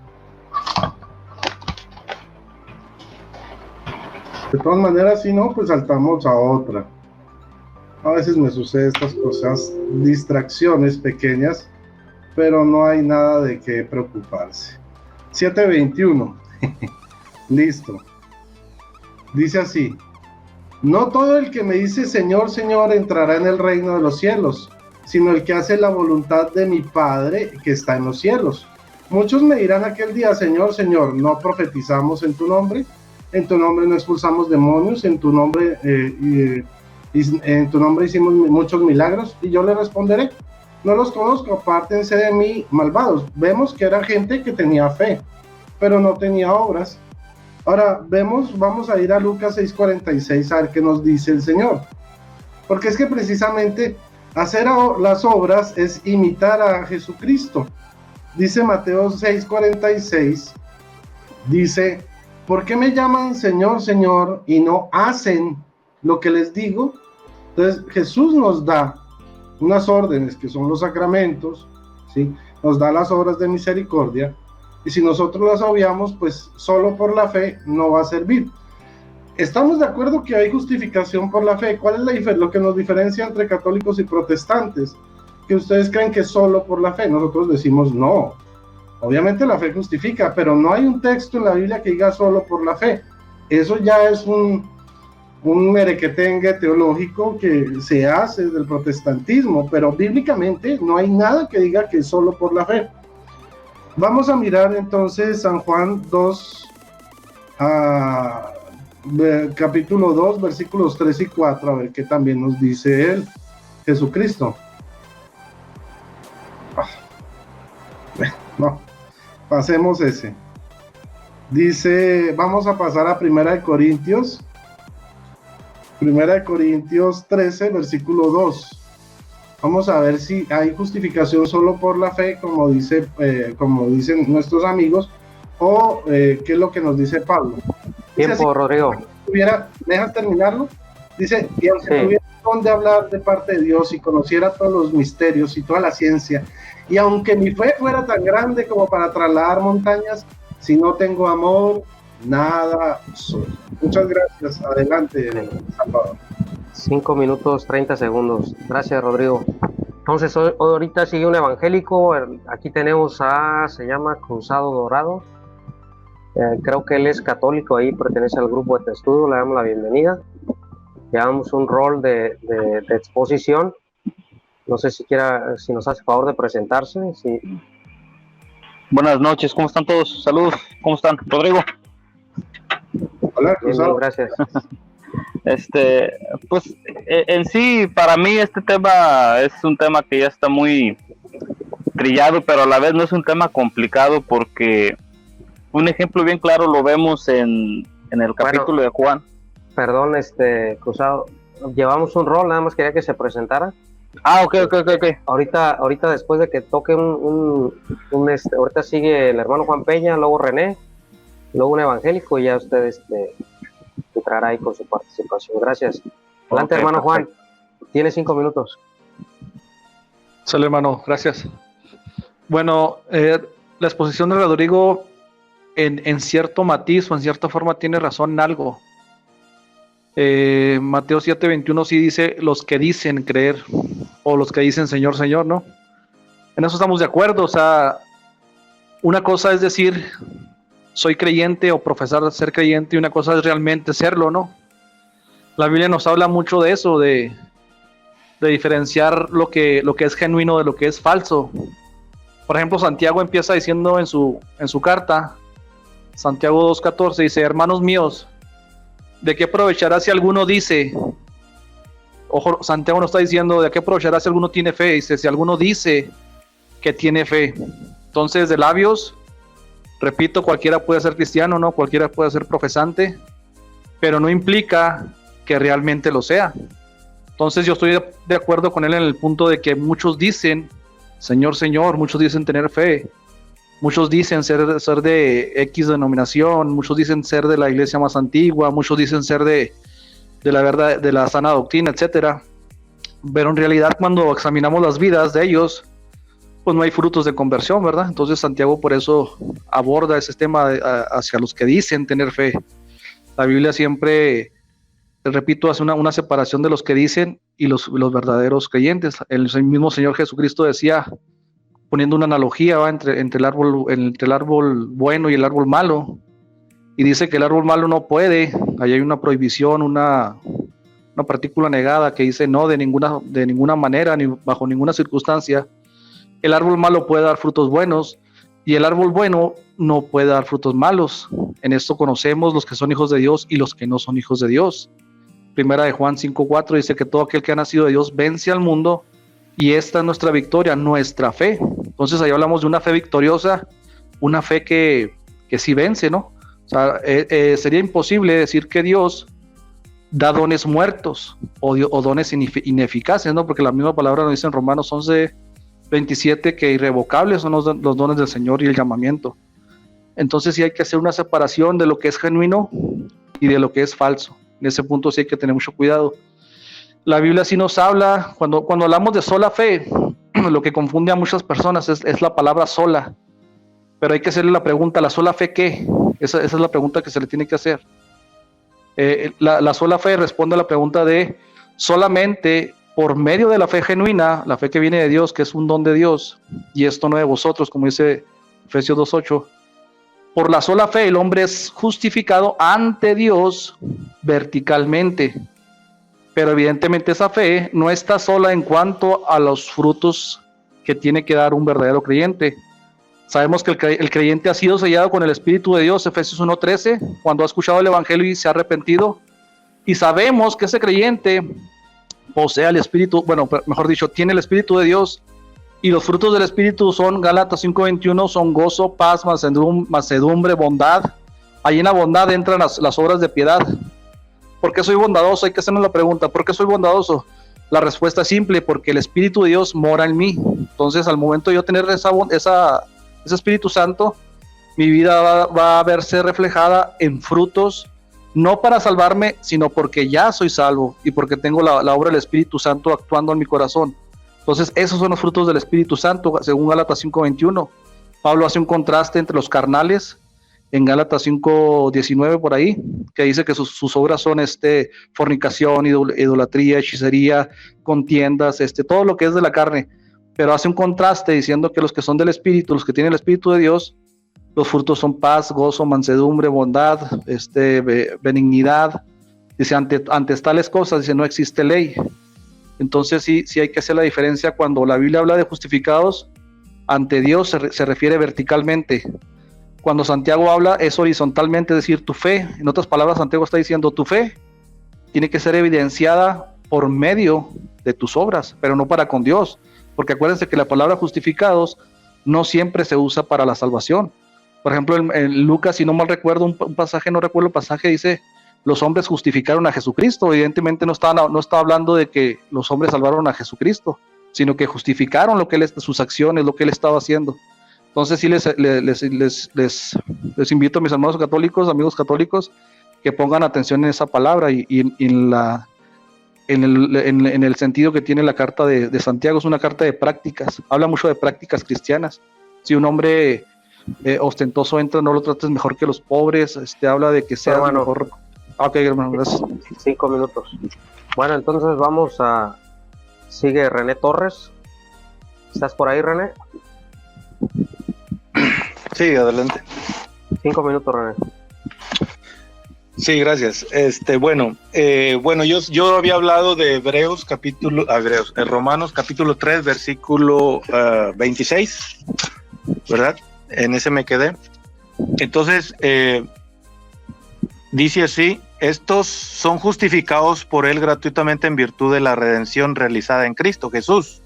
De todas maneras, si no, pues saltamos a otra. A veces me suceden estas cosas, distracciones pequeñas, pero no hay nada de qué preocuparse. 7:21. Listo. Dice así: no todo el que me dice Señor, Señor entrará en el reino de los cielos, sino el que hace la voluntad de mi Padre que está en los cielos. Muchos me dirán aquel día, Señor, Señor, ¿no profetizamos en tu nombre no expulsamos demonios, en tu nombre hicimos muchos milagros? Y yo le responderé: no los conozco, apártense de mí, malvados. Vemos que era gente que tenía fe, pero no tenía obras. Ahora vamos a ir a Lucas 6:46 a ver qué nos dice el Señor, porque es que precisamente hacer las obras es imitar a Jesucristo. Dice Mateo 6:46, dice: ¿por qué me llaman Señor, Señor y no hacen lo que les digo? Entonces Jesús nos da unas órdenes que son los sacramentos, ¿sí? Nos da las obras de misericordia, y si nosotros las obviamos, pues solo por la fe no va a servir. Estamos de acuerdo que hay justificación por la fe. ¿Cuál es lo que nos diferencia entre católicos y protestantes? Que ustedes creen que es solo por la fe. Nosotros decimos no. Obviamente la fe justifica, pero no hay un texto en la Biblia que diga solo por la fe. Eso ya es un merequetengue teológico que se hace desde el protestantismo, pero bíblicamente no hay nada que diga que es solo por la fe. Vamos a mirar entonces San Juan 2, capítulo 2, versículos 3 y 4, a ver qué también nos dice él, Jesucristo. No, pasemos ese. Dice, vamos a pasar a Primera de Corintios 13, versículo 2. Vamos a ver si hay justificación solo por la fe, como dicen nuestros amigos, o qué es lo que nos dice Pablo. Dice Tiempo, así, Rodrigo. ¿Dejas terminarlo? Dice, y aunque tuviera donde hablar de parte de Dios y conociera todos los misterios y toda la ciencia, y aunque mi fe fuera tan grande como para trasladar montañas, si no tengo amor, nada soy. Muchas gracias. Adelante, Salvador. 5 minutos 30 segundos. Gracias, Rodrigo. Entonces, ahorita sigue un evangélico. Aquí tenemos se llama Cruzado Dorado. Creo que él es católico, ahí pertenece al grupo de estudio. Le damos la bienvenida. Le damos un rol de exposición. No sé si nos hace favor de presentarse. Sí. Buenas noches, ¿cómo están todos? Saludos, ¿cómo están? Rodrigo. Hola, Cruzado. Bien, gracias. Pues en sí, para mí este tema es un tema que ya está muy trillado, pero a la vez no es un tema complicado, porque un ejemplo bien claro lo vemos en el capítulo de Juan. Perdón, Cruzado, llevamos un rol, nada más quería que se presentara. Ok. Ahorita después de que toque ahorita sigue el hermano Juan Peña, luego René, luego un evangélico, y ya usted entrará ahí con su participación. Gracias. Adelante, hermano Juan, tiene 5 minutos. Sale, hermano, gracias. Bueno, la exposición de Rodrigo en cierto matiz o en cierta forma tiene razón en algo. Mateo 7:21 sí dice los que dicen creer, o los que dicen Señor, Señor, ¿no? En eso estamos de acuerdo. O sea, una cosa es decir soy creyente o profesar ser creyente, y una cosa es realmente serlo, ¿no? La Biblia nos habla mucho de eso, de diferenciar lo que es genuino de lo que es falso. Por ejemplo, Santiago empieza diciendo en su carta, Santiago 2:14, dice: hermanos míos, ¿de qué aprovechará si alguno dice? Ojo, Santiago no está diciendo de qué aprovechará si alguno tiene fe, dice si alguno dice que tiene fe. Entonces, de labios, repito, cualquiera puede ser cristiano, ¿no? Cualquiera puede ser profesante, pero no implica que realmente lo sea. Entonces yo estoy de acuerdo con él en el punto de que muchos dicen Señor, Señor, muchos dicen tener fe, muchos dicen ser de X denominación, muchos dicen ser de la iglesia más antigua, muchos dicen ser de la verdad, de la sana doctrina, etcétera. Pero en realidad, cuando examinamos las vidas de ellos, pues no hay frutos de conversión, ¿verdad? Entonces Santiago por eso aborda ese tema hacia los que dicen tener fe. La Biblia siempre, repito, hace una separación de los que dicen y los verdaderos creyentes. El mismo Señor Jesucristo decía poniendo una analogía, ¿va? entre el árbol bueno y el árbol malo, y dice que el árbol malo no puede, ahí hay una prohibición, una partícula negada que dice no, de ninguna manera, ni bajo ninguna circunstancia, el árbol malo puede dar frutos buenos, y el árbol bueno no puede dar frutos malos. En esto conocemos los que son hijos de Dios y los que no son hijos de Dios. Primera de Juan 5:4 dice que todo aquel que ha nacido de Dios vence al mundo, y esta es nuestra victoria, nuestra fe. Entonces ahí hablamos de una fe victoriosa, una fe que sí vence, ¿no? O sea, sería imposible decir que Dios da dones muertos o dones ineficaces, ¿no? Porque la misma palabra nos dice en Romanos 11:27 que irrevocables son los dones del Señor y el llamamiento. Entonces sí hay que hacer una separación de lo que es genuino y de lo que es falso. En ese punto sí hay que tener mucho cuidado. La Biblia sí nos habla, cuando hablamos de sola fe, lo que confunde a muchas personas es la palabra sola. Pero hay que hacerle la pregunta, ¿la sola fe qué? Esa es la pregunta que se le tiene que hacer. La sola fe responde a la pregunta de solamente por medio de la fe genuina, la fe que viene de Dios, que es un don de Dios, y esto no de vosotros, como dice Efesios 2:8. Por la sola fe el hombre es justificado ante Dios verticalmente. Pero evidentemente esa fe no está sola en cuanto a los frutos que tiene que dar un verdadero creyente. Sabemos que el creyente ha sido sellado con el Espíritu de Dios, Efesios 1:13, cuando ha escuchado el Evangelio y se ha arrepentido. Y sabemos que ese creyente posee el Espíritu, bueno, mejor dicho, tiene el Espíritu de Dios. Y los frutos del Espíritu son, Gálatas 5:21, son gozo, paz, mansedumbre, bondad. Allí en la bondad entran las obras de piedad. ¿Por qué soy bondadoso? Hay que hacernos la pregunta, ¿por qué soy bondadoso? La respuesta es simple, porque el Espíritu de Dios mora en mí. Entonces, al momento de yo tener ese Espíritu Santo, mi vida va a verse reflejada en frutos, no para salvarme, sino porque ya soy salvo y porque tengo la obra del Espíritu Santo actuando en mi corazón. Entonces, esos son los frutos del Espíritu Santo, según Gálatas 5:21. Pablo hace un contraste entre los carnales, en Gálatas 5:19 por ahí, que dice que sus obras son fornicación, idolatría, hechicería, contiendas, todo lo que es de la carne, pero hace un contraste diciendo que los que son del Espíritu, los que tienen el Espíritu de Dios, los frutos son paz, gozo, mansedumbre, bondad, benignidad. Dice, ante tales cosas, dice, no existe ley. Entonces sí hay que hacer la diferencia. Cuando la Biblia habla de justificados, ante Dios se refiere verticalmente. Cuando Santiago habla es horizontalmente, es decir, tu fe. En otras palabras, Santiago está diciendo, tu fe tiene que ser evidenciada por medio de tus obras, pero no para con Dios. Porque acuérdense que la palabra justificados no siempre se usa para la salvación. Por ejemplo, en Lucas, si no mal recuerdo, un pasaje, no recuerdo el pasaje, dice, los hombres justificaron a Jesucristo. Evidentemente no está hablando de que los hombres salvaron a Jesucristo, sino que justificaron sus acciones, lo que él estaba haciendo. Entonces sí les invito a mis hermanos católicos, amigos católicos, que pongan atención en esa palabra y en el sentido que tiene la carta de Santiago. Es una carta de prácticas, habla mucho de prácticas cristianas. Si un hombre ostentoso entra, no lo trates mejor que los pobres, habla de que sea mejor. Ok, hermano, gracias. 5 minutos. Bueno, entonces sigue René Torres. ¿Estás por ahí, René? Sí, adelante. 5 minutos, René. Sí, gracias. Bueno, yo había hablado de Romanos capítulo 3, versículo 26, ¿verdad? En ese me quedé. Entonces, dice así, estos son justificados por él gratuitamente en virtud de la redención realizada en Cristo Jesús.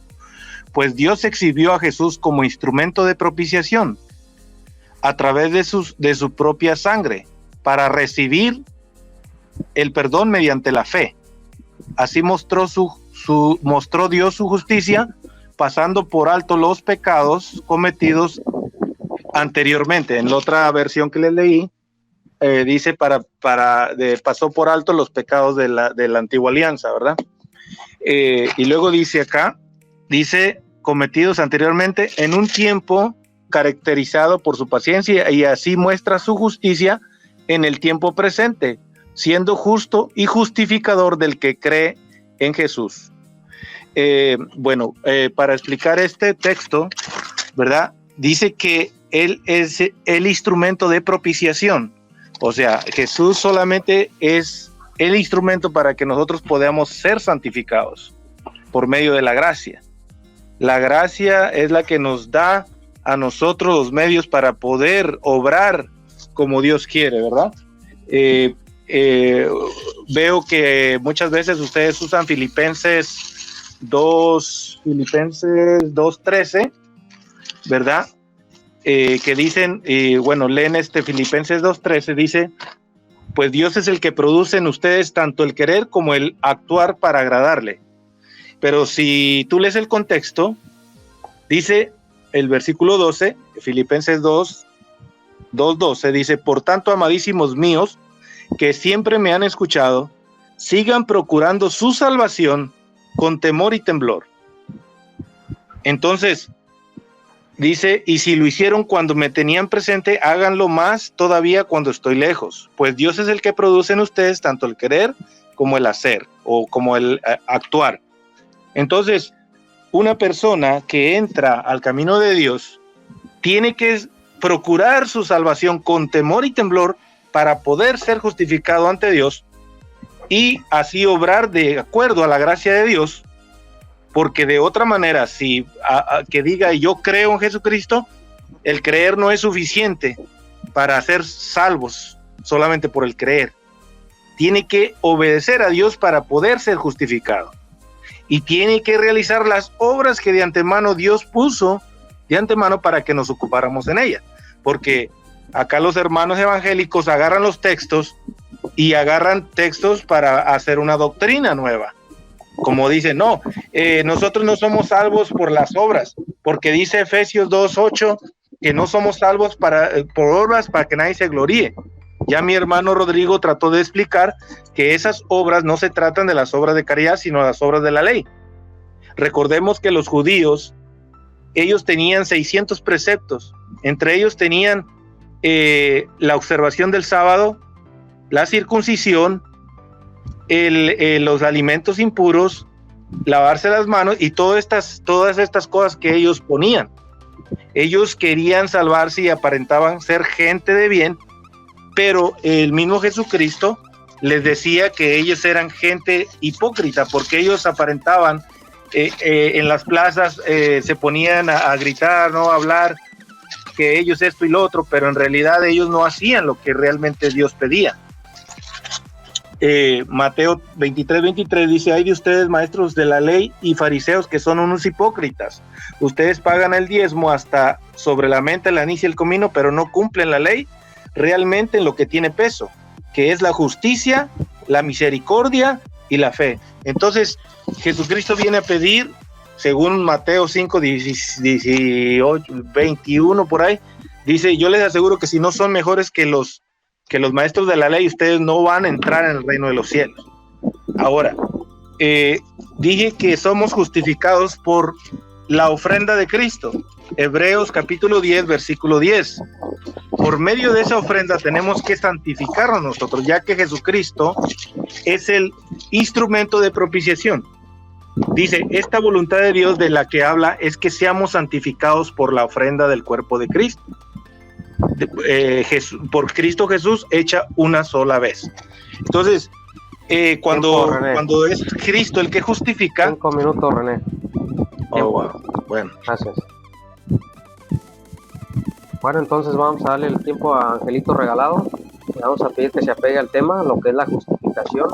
Pues Dios exhibió a Jesús como instrumento de propiciación a través de su propia sangre para recibir el perdón mediante la fe. Así mostró Dios su justicia, pasando por alto los pecados cometidos anteriormente. En la otra versión que les leí, dice pasó por alto los pecados de la antigua alianza, ¿verdad? Y luego dice acá, cometidos anteriormente en un tiempo caracterizado por su paciencia, y así muestra su justicia en el tiempo presente, siendo justo y justificador del que cree en Jesús. Para explicar este texto, ¿verdad? Dice que Él es el instrumento de propiciación. O sea, Jesús solamente es el instrumento para que nosotros podamos ser santificados por medio de la gracia. La gracia es la que nos da a nosotros los medios para poder obrar como Dios quiere, ¿verdad? Veo que muchas veces ustedes usan Filipenses 2:13, ¿verdad? Que dicen, bueno, leen Filipenses 2:13, dice, pues Dios es el que produce en ustedes tanto el querer como el actuar para agradarle. Pero si tú lees el contexto, dice el versículo 12, Filipenses 2:12, dice, por tanto, amadísimos míos, que siempre me han escuchado, sigan procurando su salvación con temor y temblor. Entonces, dice, y si lo hicieron cuando me tenían presente, háganlo más todavía cuando estoy lejos, pues Dios es el que produce en ustedes tanto el querer como el hacer, o como el actuar. Entonces, una persona que entra al camino de Dios tiene que procurar su salvación con temor y temblor para poder ser justificado ante Dios y así obrar de acuerdo a la gracia de Dios, porque de otra manera, si que diga yo creo en Jesucristo, el creer no es suficiente para ser salvos solamente por el creer. Tiene que obedecer a Dios para poder ser justificado. Y tiene que realizar las obras que de antemano Dios puso de antemano para que nos ocupáramos en ellas. Porque acá los hermanos evangélicos agarran los textos y agarran textos para hacer una doctrina nueva. Como dicen, no, nosotros no somos salvos por las obras, porque dice Efesios 2:8 que no somos salvos por obras para que nadie se gloríe. Ya mi hermano Rodrigo trató de explicar que esas obras no se tratan de las obras de caridad, sino de las obras de la ley. Recordemos que los judíos, ellos tenían 600 preceptos, entre ellos tenían la observación del sábado, la circuncisión, los alimentos impuros, lavarse las manos y todas estas cosas que ellos ponían. Ellos querían salvarse y aparentaban ser gente de bien, pero el mismo Jesucristo les decía que ellos eran gente hipócrita, porque ellos aparentaban en las plazas, se ponían a gritar, ¿no? A hablar, que ellos esto y lo otro, pero en realidad ellos no hacían lo que realmente Dios pedía. Mateo 23:23 dice, ay de ustedes maestros de la ley y fariseos que son unos hipócritas, ustedes pagan el diezmo hasta sobre la menta, el anís y el comino, pero no cumplen la ley realmente en lo que tiene peso, que es la justicia, la misericordia y la fe. Entonces Jesucristo viene a pedir, según Mateo 5:18-21 por ahí, dice, yo les aseguro que si no son mejores que los maestros de la ley, ustedes no van a entrar en el reino de los cielos. Ahora, dije que somos justificados por la ofrenda de Cristo. Hebreos capítulo 10, versículo 10. Por medio de esa ofrenda tenemos que santificarnos nosotros, ya que Jesucristo es el instrumento de propiciación. Dice, esta voluntad de Dios de la que habla es que seamos santificados por la ofrenda del cuerpo de Cristo. Por Cristo Jesús hecha una sola vez. Entonces, cuando es Cristo el que justifica. 5 minutos, René. Oh, wow. Bueno. Gracias. Bueno, entonces vamos a darle el tiempo a Angelito regalado. Le vamos a pedir que se apegue al tema, lo que es la justificación.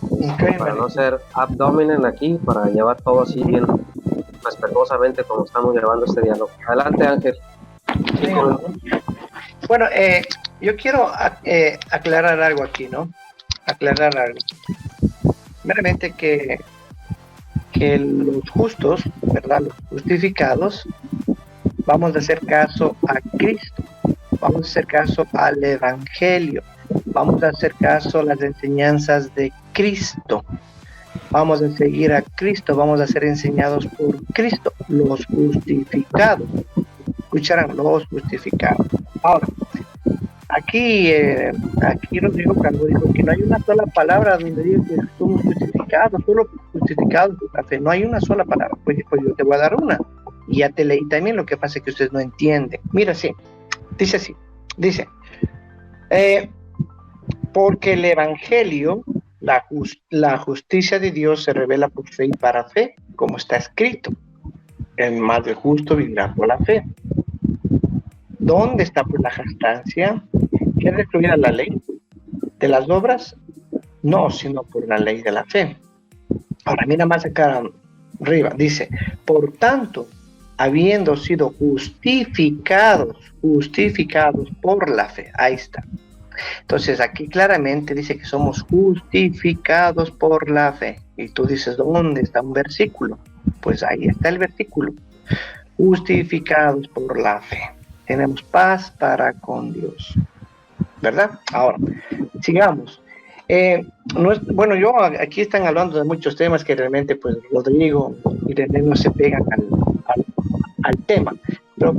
Okay, para no ser abdominen aquí, para llevar todo así bien respetuosamente como estamos llevando este diálogo. Adelante, Ángel. Sí, bueno, yo quiero aclarar algo aquí, ¿no? Aclarar algo. Meramente que los justos, ¿verdad? Los justificados, vamos a hacer caso a Cristo, vamos a hacer caso al Evangelio, vamos a hacer caso a las enseñanzas de Cristo, vamos a seguir a Cristo, vamos a ser enseñados por Cristo, los justificados. Escucharán, los justificados. Ahora, aquí Rodrigo Calvo dijo que no hay una sola palabra donde diga que somos justificados, solo justificados por la fe. No hay una sola palabra. Pues yo te voy a dar una. y ya te leí también, lo que pasa es que ustedes no entienden. Mira, sí, dice así, dice, porque el Evangelio, la justicia de Dios se revela por fe y para fe, como está escrito, el más del justo vivirá por la fe. ¿Dónde está pues la jactancia? ¿Quiere excluir a la ley de las obras? No, sino por la ley de la fe. Ahora mira más acá arriba, dice, por tanto, habiendo sido justificados por la fe, ahí está. Entonces aquí claramente dice que somos justificados por la fe. Y tú dices, ¿dónde está un versículo? Pues ahí está el versículo. Justificados por la fe. Tenemos paz para con Dios. ¿Verdad? Ahora, sigamos. Bueno, aquí están hablando de muchos temas que realmente, pues, Rodrigo y René no se pegan al tema. Pero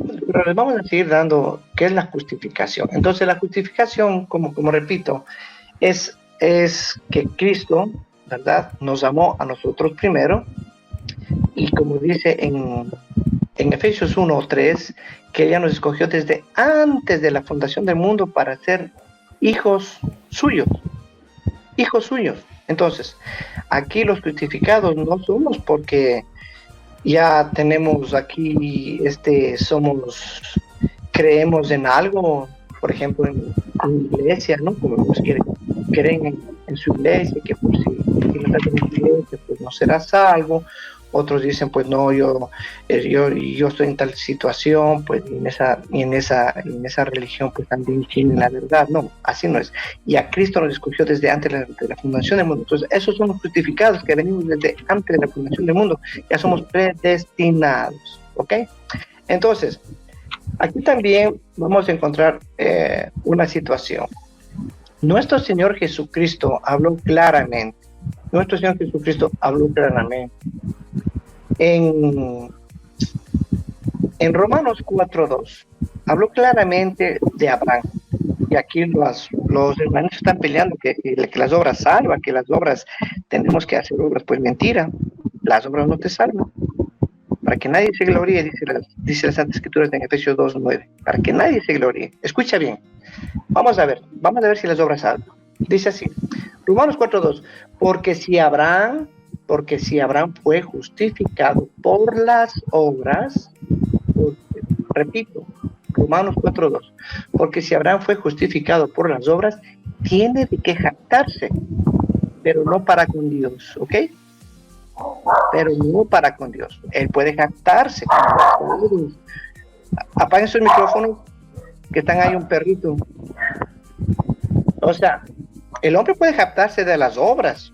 les vamos a seguir dando qué es la justificación. Entonces, la justificación, como repito, es que Cristo, ¿verdad?, nos amó a nosotros primero, y como dice en Efesios 1:3, que ella nos escogió desde antes de la fundación del mundo para ser hijos suyos. Entonces, aquí los justificados no somos porque ya tenemos aquí, creemos en algo, por ejemplo, en iglesia, ¿no? Como los que creen en su iglesia, que pues, si no estás en su iglesia, pues no serás salvo. Otros dicen, pues no, yo estoy en tal situación, pues y en esa religión, pues también tienen la verdad. No, así no es. Y a Cristo nos escogió desde antes de la fundación del mundo. Entonces, esos son los justificados que venimos desde antes de la fundación del mundo. Ya somos predestinados, ¿ok? Entonces, aquí también vamos a encontrar una situación. Nuestro Señor Jesucristo habló claramente. En Romanos 4:2 habló claramente de Abraham. Y aquí los hermanos están peleando que las obras salvan, que las obras tenemos que hacer obras. Pues mentira, las obras no te salvan. Para que nadie se gloríe, dice las Santas Escrituras en Efesios 2:9. Para que nadie se gloríe. Escucha bien. Vamos a ver si las obras salvan. Dice así, Romanos 4:2, porque si Abraham fue justificado por las obras, repito, Romanos 4:2, porque si Abraham fue justificado por las obras, tiene de qué jactarse, pero no para con Dios, ¿ok? Pero no para con Dios. Él puede jactarse. Apaguen sus micrófonos, que están ahí un perrito. O sea, el hombre puede jactarse de las obras.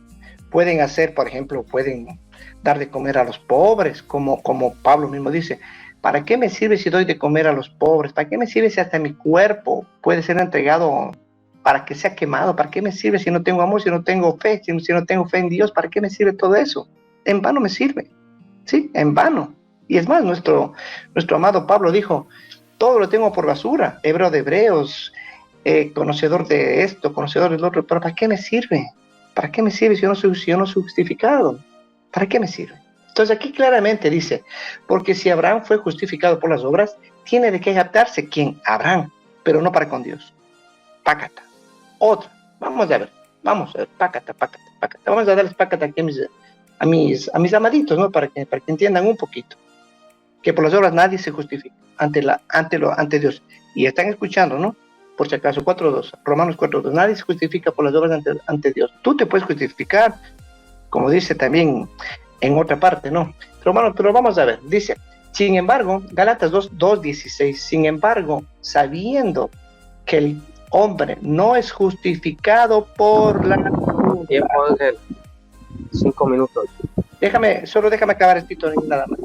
Pueden hacer, por ejemplo, pueden dar de comer a los pobres, como Pablo mismo dice. ¿Para qué me sirve si doy de comer a los pobres? ¿Para qué me sirve si hasta mi cuerpo puede ser entregado para que sea quemado? ¿Para qué me sirve si no tengo amor, si no tengo fe, si no tengo fe en Dios? ¿Para qué me sirve todo eso? En vano me sirve, ¿sí? En vano. Y es más, nuestro amado Pablo dijo, todo lo tengo por basura, hebreo de hebreos, conocedor de esto, conocedor del otro, pero ¿para qué me sirve? ¿Para qué me sirve si yo no soy justificado? ¿Para qué me sirve? Entonces aquí claramente dice, porque si Abraham fue justificado por las obras, tiene de qué jactarse. ¿Quién? Abraham, pero no para con Dios. Pácata. Otra. Vamos a ver, pácata. Vamos a darles pácata aquí a mis amaditos, ¿no? Para que entiendan un poquito. Que por las obras nadie se justifica ante Dios. Y están escuchando, ¿no? Por si acaso, 4:2, Romanos 4:2, nadie se justifica por las obras ante Dios. Tú te puedes justificar, como dice también en otra parte, ¿no? Pero vamos a ver, dice, sin embargo, Gálatas 2:16, sin embargo, sabiendo que el hombre no es justificado por la... Tiempo, Ángel. 5 minutos. Déjame acabar esto nada más.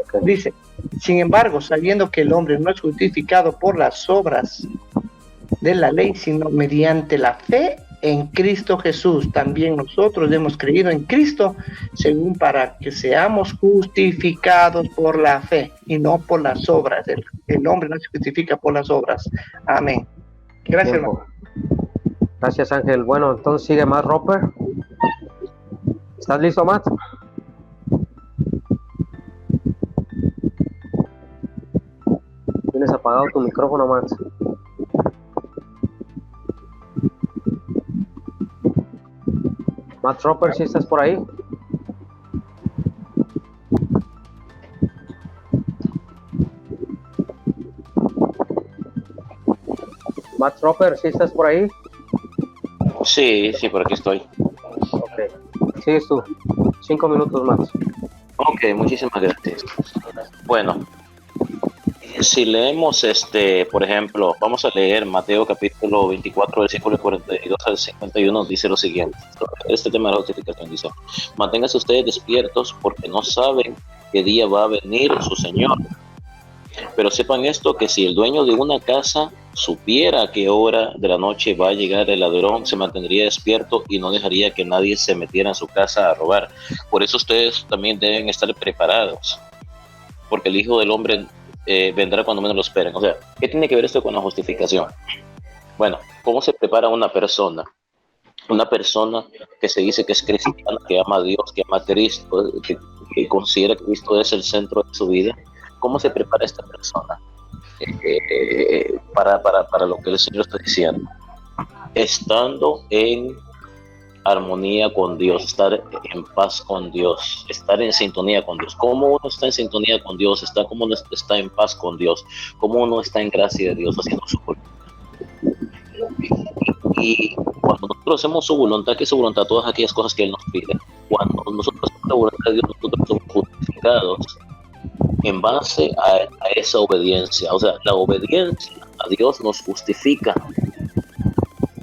Okay. Dice, sin embargo, sabiendo que el hombre no es justificado por las obras de la ley, sino mediante la fe en Cristo Jesús. También nosotros hemos creído en Cristo, según para que seamos justificados por la fe y no por las obras. El hombre no se justifica por las obras. Amén. Gracias, hermano. Gracias, Ángel. Bueno, entonces sigue Matt Roper. ¿Estás listo, Matt? apagado tu micrófono, Max. Matt Roper, si estás por ahí. Matt Roper, si estás por ahí. Sí, por aquí estoy. Ok, sigues tú. 5 minutos más. Ok, muchísimas gracias. Bueno, si leemos por ejemplo, vamos a leer Mateo capítulo 24, versículos 42 al 51, dice lo siguiente. Este tema de la justificación dice: manténganse ustedes despiertos porque no saben qué día va a venir su Señor. Pero sepan esto, que si el dueño de una casa supiera a qué hora de la noche va a llegar el ladrón, se mantendría despierto y no dejaría que nadie se metiera en su casa a robar. Por eso ustedes también deben estar preparados, porque el Hijo del Hombre vendrá cuando menos lo esperen. O sea, ¿qué tiene que ver esto con la justificación? Bueno, ¿cómo se prepara una persona? Una persona que se dice que es cristiana, que ama a Dios, que ama a Cristo, que considera que Cristo es el centro de su vida. ¿Cómo se prepara esta persona para lo que el Señor está diciendo? Estando en armonía con Dios, estar en paz con Dios, estar en sintonía con Dios. ¿Cómo uno está en sintonía con Dios? ¿Cómo uno está en paz con Dios? ¿Cómo uno está en gracia de Dios haciendo su voluntad? Y cuando nosotros hacemos su voluntad, que es su voluntad, todas aquellas cosas que Él nos pide, cuando nosotros hacemos la voluntad de Dios, nosotros somos justificados en base a esa obediencia. O sea, la obediencia a Dios nos justifica.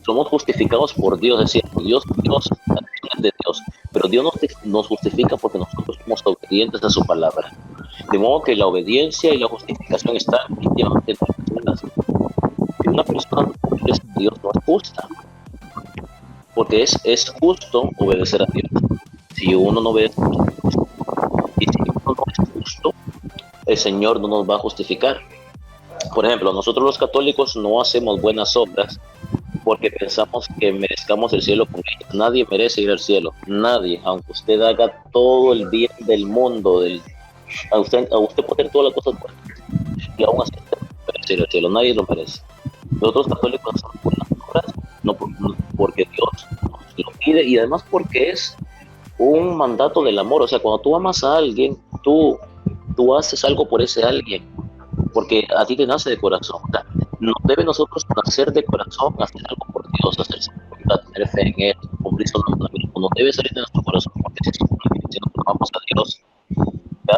Somos justificados por Dios, es decir, Dios, la acción es de Dios, pero Dios nos justifica porque nosotros somos obedientes a su palabra. De modo que la obediencia y la justificación están íntimamente relacionadas. Si una persona no obedece a Dios, no es justa, porque es justo obedecer a Dios. Si uno no obedece a Dios, y si uno no es justo, el Señor no nos va a justificar. Por ejemplo, nosotros los católicos no hacemos buenas obras porque pensamos que merezcamos el cielo con ellas. Nadie merece ir al cielo, nadie, aunque usted haga todo el bien del mundo, a usted poner todas las cosas buenas, y aún así usted no merece ir al cielo, nadie lo merece. Nosotros católicos hacemos buenas obras no porque Dios nos lo pide, y además porque es un mandato del amor. O sea, cuando tú amas a alguien, tú haces algo por ese alguien, porque a ti te nace de corazón. O sea, no debe nosotros nacer de corazón, hacer algo por Dios, hacerse voluntad, tener fe en Él, cumplir su mandamiento. No debe salir de nuestro corazón, porque si nosotros amamos a Dios, ¿ya?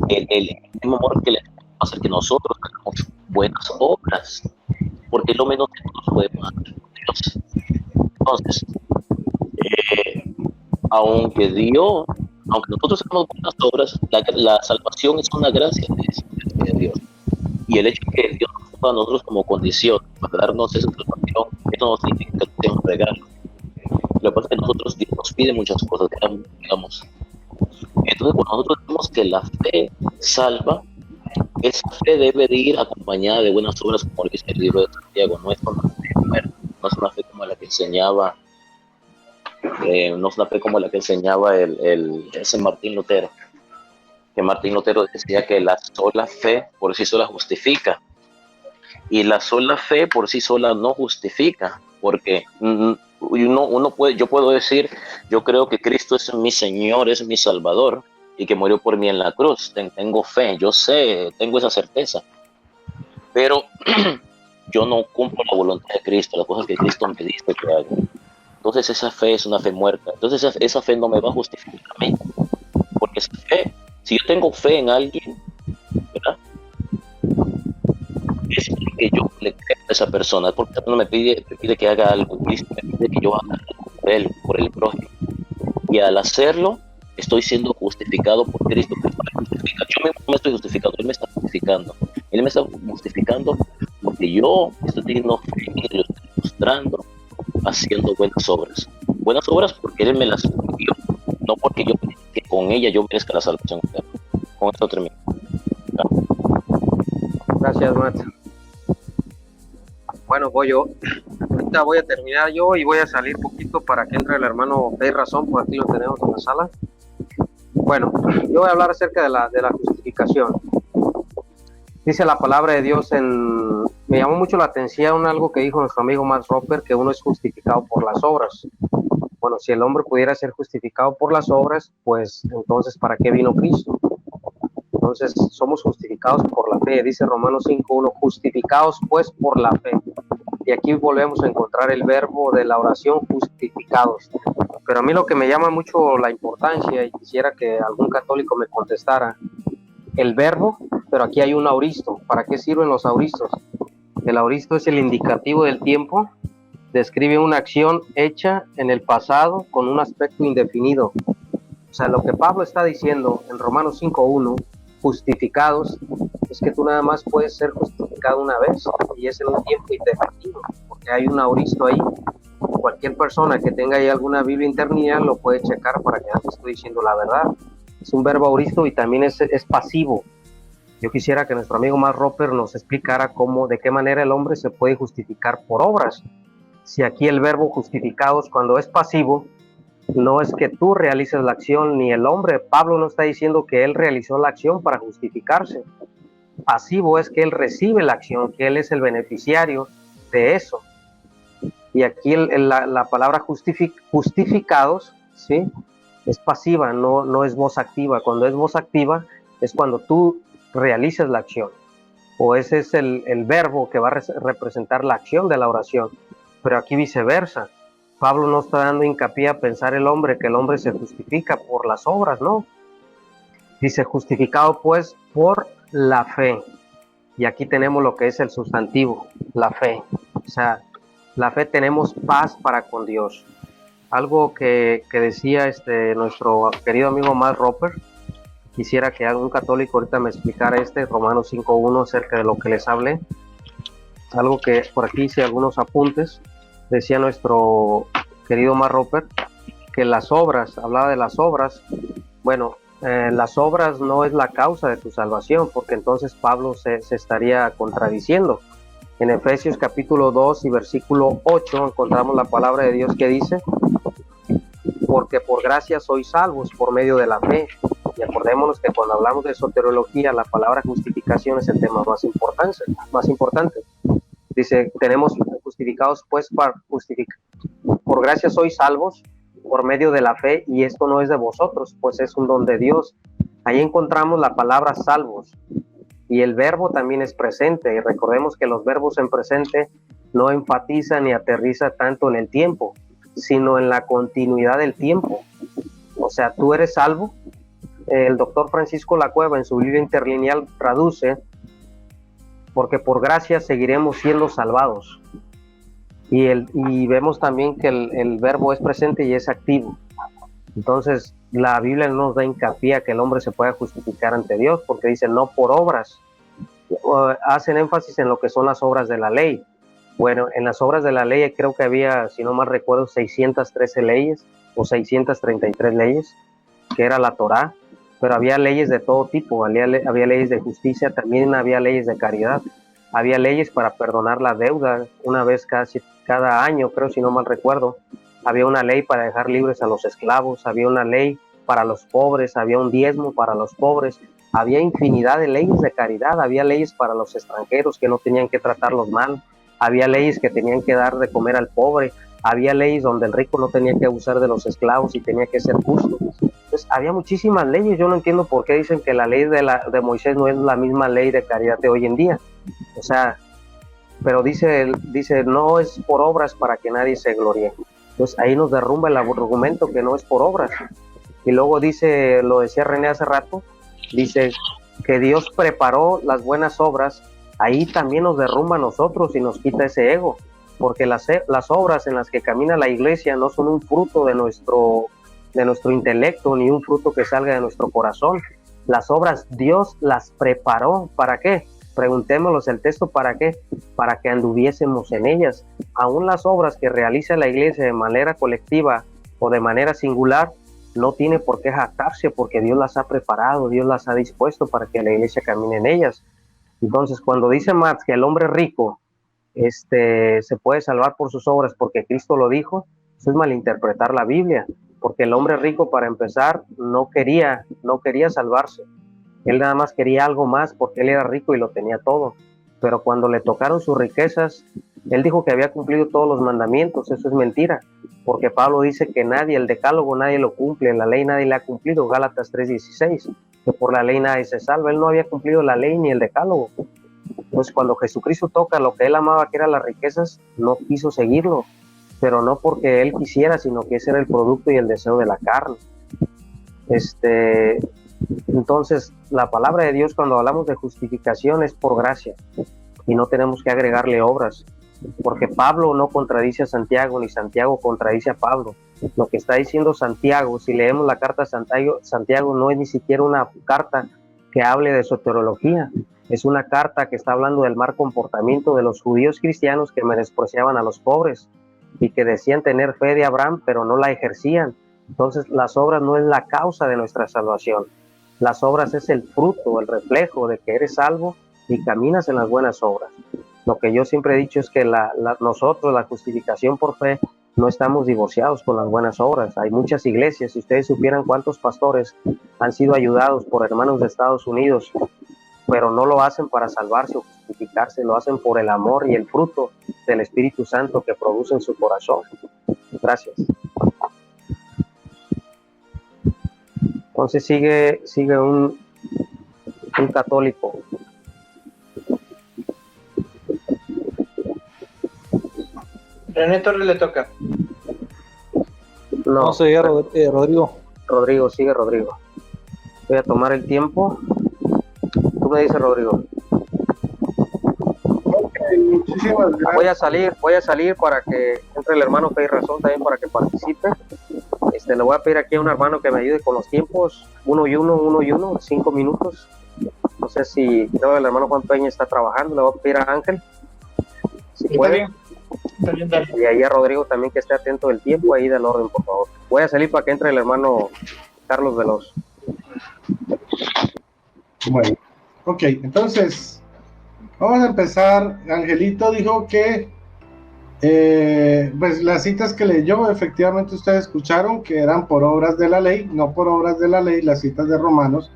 El mismo amor que le va a hacer que nosotros hagamos buenas obras, porque es lo menos que nosotros podemos hacer por Dios. Entonces, aunque nosotros hagamos buenas obras, la salvación es una gracia de Dios. Y el hecho de que Dios nos ponga a nosotros como condición para darnos esa salvación, eso no significa que sea un regalo. Lo que pasa es que Dios nos pide muchas cosas, digamos. Entonces, cuando nosotros decimos que la fe salva, esa fe debe de ir acompañada de buenas obras, como dice el libro de Santiago. No es una fe muerta, no es una fe como la que enseñaba ese Martín Lutero. Que Martín Lutero decía que la sola fe por sí sola justifica, y la sola fe por sí sola no justifica, porque yo puedo decir, yo creo que Cristo es mi Señor, es mi Salvador, y que murió por mí en la cruz. Tengo fe, yo sé, tengo esa certeza, pero yo no cumplo la voluntad de Cristo, las cosas que Cristo me dice que haga. Entonces esa fe es una fe muerta. Entonces esa fe no me va a justificar a mí, porque esa fe, si yo tengo fe en alguien, ¿verdad? Es porque yo le creo a esa persona, es porque esa persona me pide que haga algo, Cristo me pide que yo haga algo por el prójimo, y al hacerlo estoy siendo justificado por Cristo. Yo mismo me estoy justificando, Él me está justificando. Él me está justificando porque yo estoy teniendo fe y lo estoy mostrando haciendo buenas obras. Buenas obras porque Él me las dio, no porque que con ella yo merezca la salvación. Con esto termino. Gracias, Matt. Bueno, voy yo. Ahorita voy a terminar yo y voy a salir poquito para que entre el hermano Pay Razón, por aquí lo tenemos en la sala. Bueno, yo voy a hablar acerca de la justificación. Dice la palabra de Dios me llamó mucho la atención algo que dijo nuestro amigo Max Roper, que uno es justificado por las obras. Bueno, si el hombre pudiera ser justificado por las obras, pues entonces ¿para qué vino Cristo? Entonces somos justificados por la fe, dice Romanos 5:1, justificados pues por la fe. Y aquí volvemos a encontrar el verbo de la oración, justificados. Pero a mí lo que me llama mucho la importancia, y quisiera que algún católico me contestara, el verbo, pero aquí hay un auristo. ¿Para qué sirven los auristos? El auristo es el indicativo del tiempo, describe una acción hecha en el pasado con un aspecto indefinido. O sea, lo que Pablo está diciendo en Romanos 5:1, justificados, es que tú nada más puedes ser justificado una vez, y es en un tiempo indefinido, porque hay un auristo ahí. Cualquier persona que tenga ahí alguna Biblia interlineal lo puede checar para que no te estoy diciendo la verdad. Es un verbo auristo y también es pasivo. Yo quisiera que nuestro amigo Max Roper nos explicara de qué manera el hombre se puede justificar por obras. Si aquí el verbo justificados, cuando es pasivo, no es que tú realices la acción, ni el hombre. Pablo no está diciendo que él realizó la acción para justificarse. Pasivo es que él recibe la acción, que él es el beneficiario de eso. Y aquí la palabra justificados, ¿sí?, es pasiva, no es voz activa. Cuando es voz activa es cuando tú realizas la acción, o ese es el verbo que va a representar la acción de la oración. Pero aquí viceversa, Pablo no está dando hincapié a pensar que el hombre se justifica por las obras, no. Dice justificado pues por la fe, y aquí tenemos lo que es el sustantivo, la fe. O sea, la fe, tenemos paz para con Dios. Algo que decía nuestro querido amigo Max Roper, quisiera que algún católico ahorita me explicara Romanos 5:1, acerca de lo que les hablé. Algo que por aquí hice algunos apuntes. Decía nuestro querido Max Roper que las obras, hablaba de las obras. Bueno, las obras no es la causa de tu salvación, porque entonces Pablo se estaría contradiciendo. En Efesios capítulo 2 y versículo 8 encontramos la palabra de Dios que dice: porque por gracia sois salvos por medio de la fe. Y acordémonos que cuando hablamos de soteriología, la palabra justificación es el tema más importante. Dice, tenemos justificados pues por gracia sois salvos por medio de la fe, y esto no es de vosotros, pues es un don de Dios. Ahí encontramos la palabra salvos, y el verbo también es presente, y recordemos que los verbos en presente no enfatizan ni aterriza tanto en el tiempo, sino en la continuidad del tiempo. O sea, tú eres salvo. El doctor Francisco Lacueva en su Biblia interlineal traduce: porque por gracia seguiremos siendo salvados. Y vemos también que el verbo es presente y es activo. Entonces la Biblia no nos da hincapié a que el hombre se pueda justificar ante Dios, porque dice no por obras. Hacen énfasis en lo que son las obras de la ley. Bueno, en las obras de la ley creo que había, si no mal recuerdo, 613 leyes o 633 leyes, que era la Torá, pero había leyes de todo tipo. Había leyes de justicia, también había leyes de caridad, había leyes para perdonar la deuda una vez cada año, creo, si no mal recuerdo. Había una ley para dejar libres a los esclavos, había una ley para los pobres, había un diezmo para los pobres, había infinidad de leyes de caridad, había leyes para los extranjeros que no tenían que tratarlos mal, había leyes que tenían que dar de comer al pobre, había leyes donde el rico no tenía que abusar de los esclavos y tenía que ser justo. Entonces había muchísimas leyes. Yo no entiendo por qué dicen que la ley de Moisés no es la misma ley de caridad de hoy en día. O sea, pero dice no es por obras para que nadie se gloríe. Entonces ahí nos derrumba el argumento que no es por obras. Y luego dice, lo decía René hace rato, dice que Dios preparó las buenas obras. Ahí también nos derrumba a nosotros y nos quita ese ego, porque las obras en las que camina la iglesia no son un fruto de nuestro intelecto, ni un fruto que salga de nuestro corazón. Las obras Dios las preparó. ¿Para qué? Preguntémonos el texto, ¿para qué? Para que anduviésemos en ellas. Aún las obras que realiza la iglesia de manera colectiva o de manera singular, no tiene por qué jactarse, porque Dios las ha preparado, Dios las ha dispuesto para que la iglesia camine en ellas. Entonces, cuando dice Max que el hombre rico se puede salvar por sus obras porque Cristo lo dijo, eso es malinterpretar la Biblia, porque el hombre rico, para empezar, no quería salvarse. Él nada más quería algo más porque él era rico y lo tenía todo. Pero cuando le tocaron sus riquezas, él dijo que había cumplido todos los mandamientos. Eso es mentira, porque Pablo dice que nadie, el decálogo nadie lo cumple, la ley nadie la ha cumplido, Gálatas 3:16, que por la ley nadie se salva. Él no había cumplido la ley ni el decálogo. Entonces cuando Jesucristo toca lo que él amaba, que eran las riquezas, no quiso seguirlo, pero no porque él quisiera, sino que ese era el producto y el deseo de la carne. Entonces, la palabra de Dios, cuando hablamos de justificación, es por gracia y no tenemos que agregarle obras, porque Pablo no contradice a Santiago ni Santiago contradice a Pablo. Lo que está diciendo Santiago, si leemos la carta de Santiago, no es ni siquiera una carta que hable de soteriología, es una carta que está hablando del mal comportamiento de los judíos cristianos que menospreciaban a los pobres y que decían tener fe de Abraham, pero no la ejercían. Entonces, las obras no es la causa de nuestra salvación. Las obras es el fruto, el reflejo de que eres salvo y caminas en las buenas obras. Lo que yo siempre he dicho es que nosotros, la justificación por fe, no estamos divorciados con las buenas obras. Hay muchas iglesias, si ustedes supieran cuántos pastores han sido ayudados por hermanos de Estados Unidos, pero no lo hacen para salvarse o justificarse, lo hacen por el amor y el fruto del Espíritu Santo que produce en su corazón. Gracias. Entonces sigue un católico. René Torres le toca. No sé, Rodrigo. Rodrigo, sigue Rodrigo. Voy a tomar el tiempo. Tú me dices, Rodrigo. Okay, muchísimas gracias. Voy a salir para que entre el hermano Fe y Razón también para que participe. Le voy a pedir aquí a un hermano que me ayude con los tiempos, 1 y 1, 5 minutos. No sé si creo que el hermano Juan Peña está trabajando, le voy a pedir a Ángel si puede. Está bien, dale. Y ahí a Rodrigo también que esté atento del tiempo, ahí del orden, por favor. Voy a salir para que entre el hermano Carlos Veloz. Bueno, ok, entonces vamos a empezar. Angelito dijo que pues las citas que leyó, efectivamente ustedes escucharon que eran por obras de la ley, no por obras de la ley, las citas de Romanos,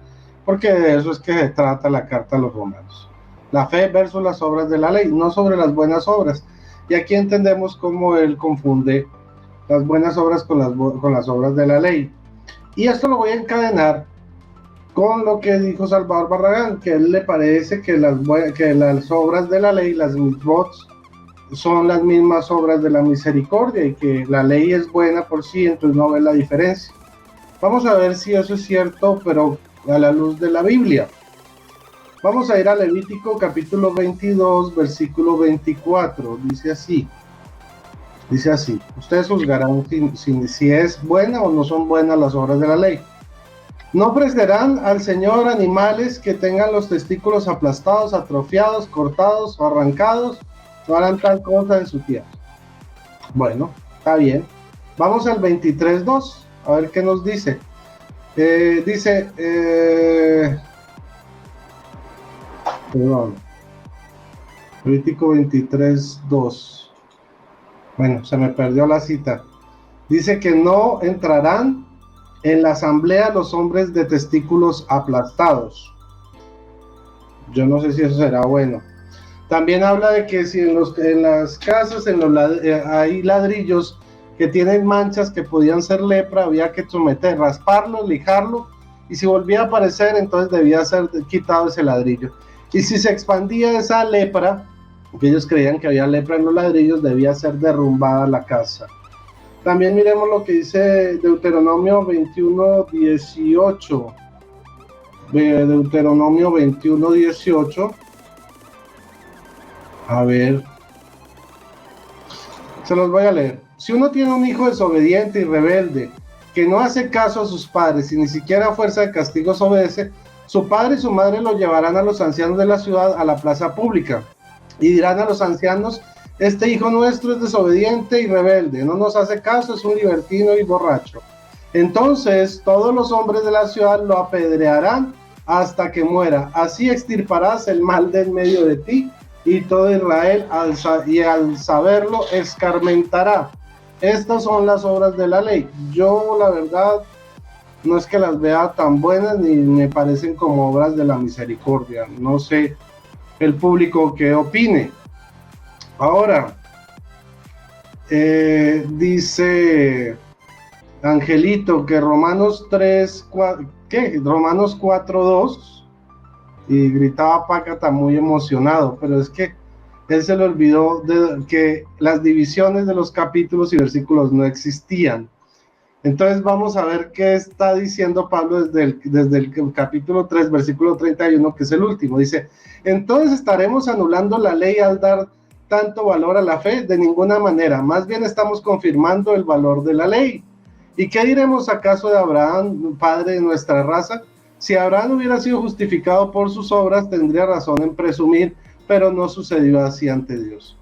porque de eso es que se trata la carta a los romanos. La fe versus las obras de la ley, no sobre las buenas obras. Y aquí entendemos cómo él confunde las buenas obras con las obras de la ley. Y esto lo voy a encadenar con lo que dijo Salvador Barragán, que a él le parece que las obras de la ley, las mitzvot, son las mismas obras de la misericordia y que la ley es buena por sí, entonces no ve la diferencia. Vamos a ver si eso es cierto, pero a la luz de la Biblia. Vamos a ir a Levítico capítulo 22, versículo 24. Dice así. Ustedes juzgarán si es buena o no son buenas las obras de la ley. No ofrecerán al Señor animales que tengan los testículos aplastados, atrofiados, cortados o arrancados. No harán tal cosa en su tierra. Bueno, está bien. Vamos al 23.2, a ver qué nos dice. Levítico 23.2. Bueno, se me perdió la cita. Dice que no entrarán en la asamblea los hombres de testículos aplastados. Yo no sé si eso será bueno. También habla de que si en las casas hay ladrillos que tienen manchas que podían ser lepra, había que rasparlo, lijarlo, y si volvía a aparecer, entonces debía ser quitado ese ladrillo. Y si se expandía esa lepra, porque ellos creían que había lepra en los ladrillos, debía ser derrumbada la casa. También miremos lo que dice Deuteronomio 21:18. Deuteronomio 21:18. A ver, se los voy a leer. Si uno tiene un hijo desobediente y rebelde, que no hace caso a sus padres y ni siquiera a fuerza de castigos obedece, su padre y su madre lo llevarán a los ancianos de la ciudad a la plaza pública y dirán a los ancianos: este hijo nuestro es desobediente y rebelde, no nos hace caso, es un libertino y borracho. Entonces todos los hombres de la ciudad lo apedrearán hasta que muera. Así extirparás el mal de en medio de ti, y todo Israel al saberlo escarmentará. Estas son las obras de la ley. Yo la verdad no es que las vea tan buenas ni me parecen como obras de la misericordia. No sé el público que opine. Ahora, dice Angelito que Romanos 4:2, y gritaba Pácata muy emocionado, pero es que él se le olvidó de que las divisiones de los capítulos y versículos no existían. Entonces vamos a ver qué está diciendo Pablo desde el capítulo 3, versículo 31, que es el último. Dice, entonces estaremos anulando la ley al dar tanto valor a la fe, de ninguna manera, más bien estamos confirmando el valor de la ley. ¿Y qué diremos acaso de Abraham, padre de nuestra raza? Si Abraham hubiera sido justificado por sus obras, tendría razón en presumir, pero no sucedió así ante Dios.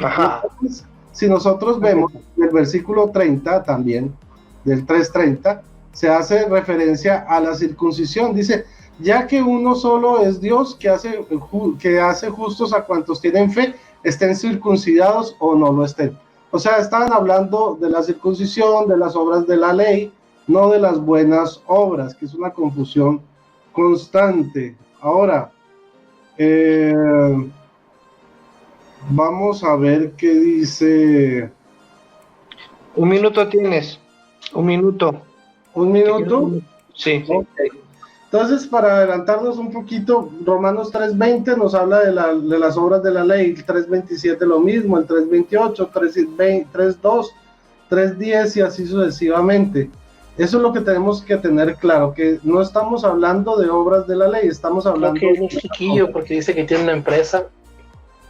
Ajá. Entonces, si nosotros vemos el versículo 30 también, del 3:30, se hace referencia a la circuncisión. Dice, ya que uno solo es Dios, que hace justos a cuantos tienen fe, estén circuncidados o no lo estén. O sea, estaban hablando de la circuncisión, de las obras de la ley, no de las buenas obras, que es una confusión constante. Ahora, vamos a ver qué dice. 1 minuto tienes. 1 minuto. ¿Un minuto? Sí. Okay. Entonces, para adelantarnos un poquito, Romanos 3:20 nos habla de las obras de la ley, el 3:27 lo mismo, el 3:28, 3:2, 3:10 y así sucesivamente. Eso es lo que tenemos que tener claro, que no estamos hablando de obras de la ley, estamos hablando... Creo que es un chiquillo porque dice que tiene una empresa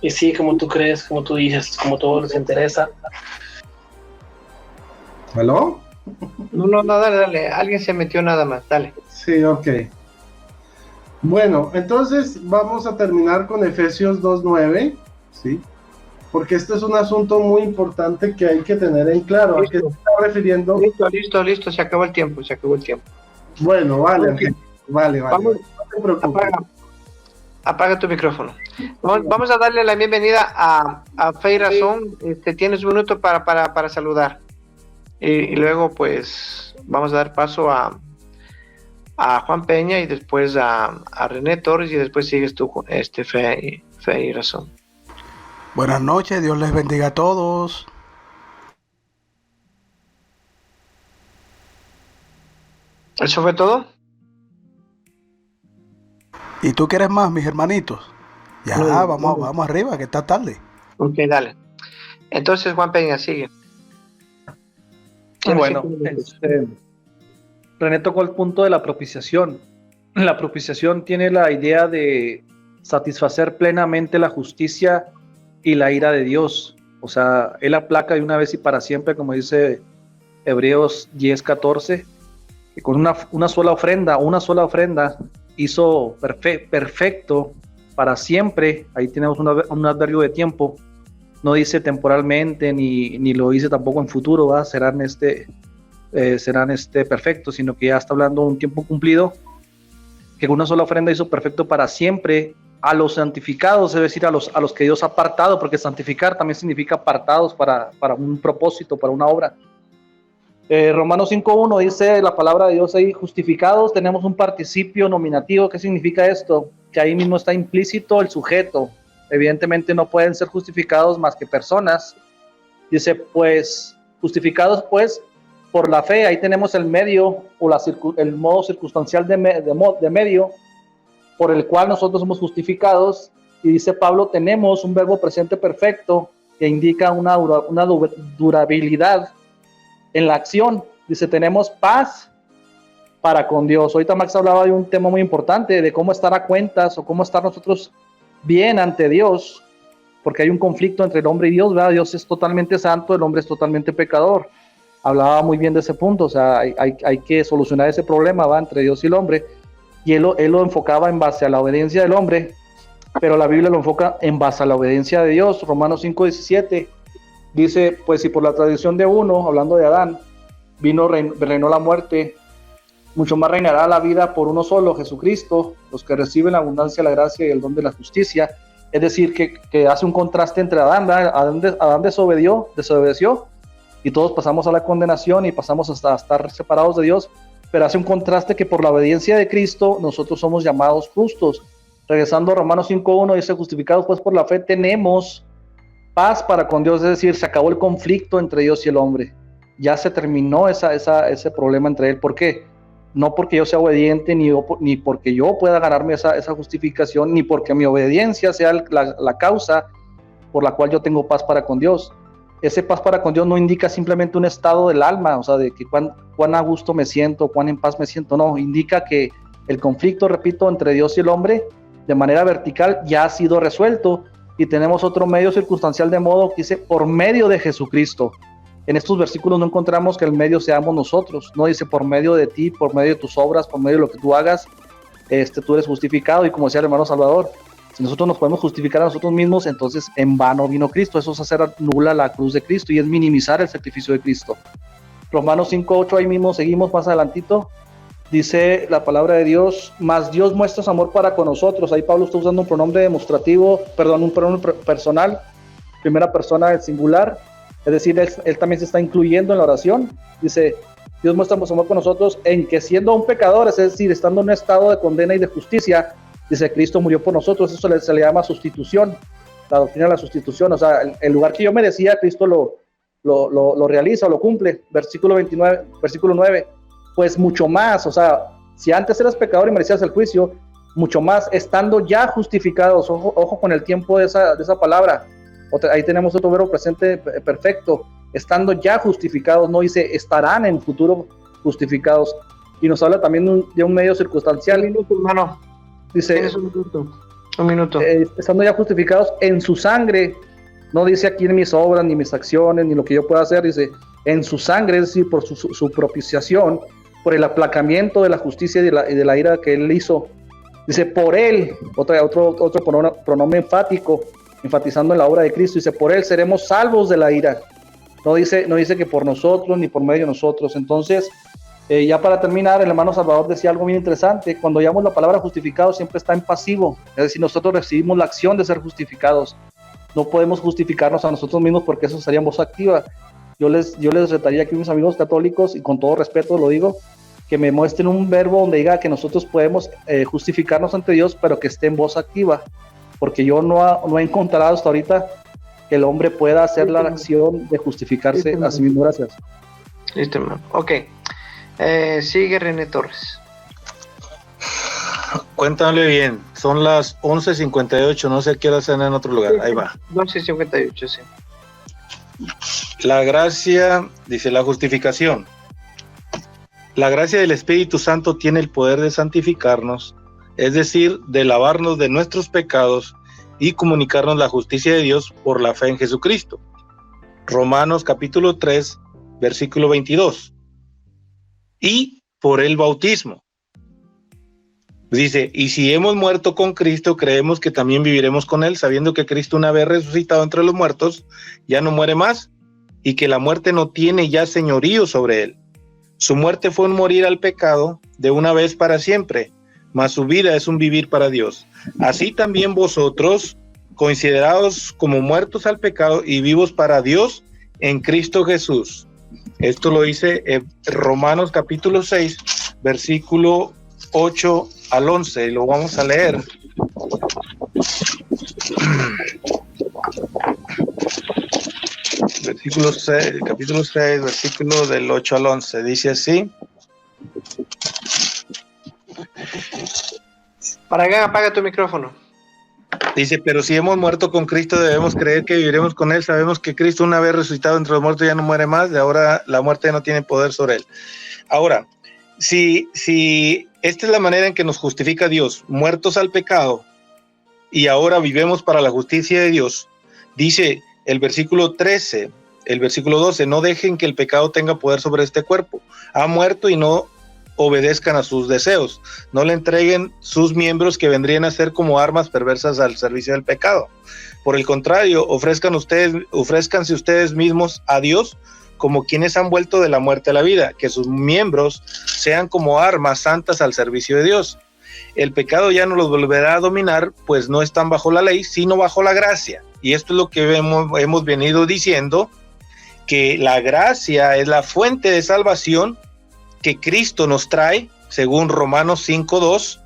y sí, como tú crees, como tú dices, como todo les interesa. ¿Aló? No, dale, alguien se metió nada más, dale. Sí, ok. Bueno, entonces vamos a terminar con Efesios 2:9, ¿sí? Porque este es un asunto muy importante que hay que tener en claro. ¿A qué se está refiriendo? Listo, se acabó el tiempo. Bueno, vale, Okay. vale. Vamos, no te preocupes. apaga tu micrófono. Vamos a darle la bienvenida a Fe y Razón. Tienes un minuto para saludar. Y luego, pues, vamos a dar paso a Juan Peña y después a René Torres y después sigues tú, Fe y Razón. Buenas noches, Dios les bendiga a todos. ¿Eso fue todo? ¿Y tú quieres más, mis hermanitos? Ya, No, vamos arriba, que está tarde. Ok, dale. Entonces, Juan Peña, sigue. Bueno, René tocó el punto de la propiciación. La propiciación tiene la idea de satisfacer plenamente la justicia y la ira de Dios. O sea, Él aplaca de una vez y para siempre, como dice Hebreos 10:14, que con una sola ofrenda hizo perfecto para siempre. Ahí tenemos un adverbio de tiempo. No dice temporalmente, ni lo dice tampoco en futuro, ¿va? serán perfectos, sino que ya está hablando de un tiempo cumplido, que con una sola ofrenda hizo perfecto para siempre a los santificados, es decir, a los que Dios ha apartado, porque santificar también significa apartados para un propósito, para una obra. Romanos 5:1 dice la palabra de Dios ahí, justificados, tenemos un participio nominativo. ¿Qué significa esto? Que ahí mismo está implícito el sujeto. Evidentemente no pueden ser justificados más que personas. Dice, pues, justificados pues por la fe. Ahí tenemos el medio o el modo circunstancial de medio por el cual nosotros somos justificados. Y dice Pablo, tenemos un verbo presente perfecto que indica una durabilidad en la acción. Dice, tenemos paz para con Dios. Ahorita Max hablaba de un tema muy importante, de cómo estar a cuentas o cómo estar nosotros bien ante Dios, porque hay un conflicto entre el hombre y Dios, ¿verdad? Dios es totalmente santo, el hombre es totalmente pecador. Hablaba muy bien de ese punto, o sea, hay que solucionar ese problema, ¿va? Entre Dios y el hombre, y él lo enfocaba en base a la obediencia del hombre, pero la Biblia lo enfoca en base a la obediencia de Dios. Romanos 5:17 dice, pues si por la tradición de uno, hablando de Adán, reinó la muerte, mucho más reinará la vida por uno solo, Jesucristo, los que reciben la abundancia de la gracia y el don de la justicia. Es decir, que hace un contraste entre Adán. Adán desobedeció y todos pasamos a la condenación y pasamos hasta estar separados de Dios, pero hace un contraste que por la obediencia de Cristo nosotros somos llamados justos. Regresando a Romanos 5:1, dice, justificados pues por la fe tenemos paz para con Dios, es decir, se acabó el conflicto entre Dios y el hombre. Ya se terminó ese problema entre él. ¿Por qué? No porque yo sea obediente, ni porque yo pueda ganarme esa justificación, ni porque mi obediencia sea la causa por la cual yo tengo paz para con Dios. Ese paz para con Dios no indica simplemente un estado del alma, o sea, de que cuán a gusto me siento, cuán en paz me siento, no, indica que el conflicto, repito, entre Dios y el hombre, de manera vertical, ya ha sido resuelto, y tenemos otro medio circunstancial, de modo que dice, por medio de Jesucristo. En estos versículos no encontramos que el medio seamos nosotros, no dice por medio de ti, por medio de tus obras, por medio de lo que tú hagas, tú eres justificado, y como decía el hermano Salvador, si nosotros nos podemos justificar a nosotros mismos, entonces en vano vino Cristo. Eso es hacer nula la cruz de Cristo y es minimizar el sacrificio de Cristo. Romanos 5:8, ahí mismo seguimos más adelantito, dice la palabra de Dios, mas Dios muestra su amor para con nosotros. Ahí Pablo está usando un pronombre demostrativo, un pronombre personal, primera persona del singular, es decir, él también se está incluyendo en la oración. Dice, Dios muestra su amor con nosotros en que siendo aún pecadores, es decir, estando en un estado de condena y de justicia, dice, Cristo murió por nosotros. Eso se le llama sustitución, la doctrina de la sustitución. O sea, el lugar que yo merecía, Cristo lo realiza, lo cumple. Versículo 9, pues mucho más, o sea, si antes eras pecador y merecías el juicio, mucho más, estando ya justificados. Ojo con el tiempo de esa palabra. Ahí tenemos otro verbo presente perfecto, estando ya justificados, no dice estarán en futuro justificados. Y nos habla también de un medio circunstancial. Un minuto, hermano. Dice, tienes un minuto. Estando ya justificados en su sangre, no dice aquí en mis obras, ni mis acciones, ni lo que yo pueda hacer, dice en su sangre, es decir, por su propiciación, por el aplacamiento de la justicia y de la ira que él hizo. Dice por él, otro pronombre enfático, enfatizando en la obra de Cristo, dice por él seremos salvos de la ira. No dice que por nosotros, ni por medio de nosotros. Entonces, ya para terminar, el hermano Salvador decía algo bien interesante. Cuando llamamos la palabra justificado, siempre está en pasivo, es decir, nosotros recibimos la acción de ser justificados. No podemos justificarnos a nosotros mismos porque eso sería en voz activa. Yo les retaría aquí a mis amigos católicos, y con todo respeto lo digo, que me muestren un verbo donde diga que nosotros podemos justificarnos ante Dios, pero que esté en voz activa, porque yo no he encontrado hasta ahorita que el hombre pueda hacer la acción de justificarse a sí mismo. Gracias. Listo, hermano. Ok. Sigue René Torres. Cuéntale bien, son las 11:58, no sé qué hora están en otro lugar, ahí va. 11:58, sí. La gracia, dice la justificación. La gracia del Espíritu Santo tiene el poder de santificarnos, es decir, de lavarnos de nuestros pecados y comunicarnos la justicia de Dios por la fe en Jesucristo. Romanos capítulo 3, versículo 22. Y por el bautismo. Dice, y si hemos muerto con Cristo, creemos que también viviremos con él, sabiendo que Cristo, una vez resucitado entre los muertos, ya no muere más, y que la muerte no tiene ya señorío sobre él. Su muerte fue un morir al pecado de una vez para siempre, mas su vida es un vivir para Dios. Así también vosotros, considerados como muertos al pecado y vivos para Dios en Cristo Jesús. Esto lo dice Romanos capítulo 6, versículo 8 al 11, y lo vamos a leer. Versículo 6, capítulo 6, versículo del 8 al 11, dice así. Para acá, apaga tu micrófono. Dice, pero si hemos muerto con Cristo, debemos creer que viviremos con él. Sabemos que Cristo, una vez resucitado entre los muertos, ya no muere más, de ahora la muerte no tiene poder sobre él. Ahora, si esta es la manera en que nos justifica Dios, muertos al pecado, y ahora vivemos para la justicia de Dios, dice el versículo 13, el versículo 12, no dejen que el pecado tenga poder sobre este cuerpo. Ha muerto y no obedezcan a sus deseos, no le entreguen sus miembros que vendrían a ser como armas perversas al servicio del pecado. Por el contrario, ofrézcanse ustedes mismos a Dios como quienes han vuelto de la muerte a la vida, que sus miembros sean como armas santas al servicio de Dios. El pecado ya no los volverá a dominar, pues no están bajo la ley, sino bajo la gracia. Y esto es lo que hemos venido diciendo, que la gracia es la fuente de salvación que Cristo nos trae, según Romanos 5:2,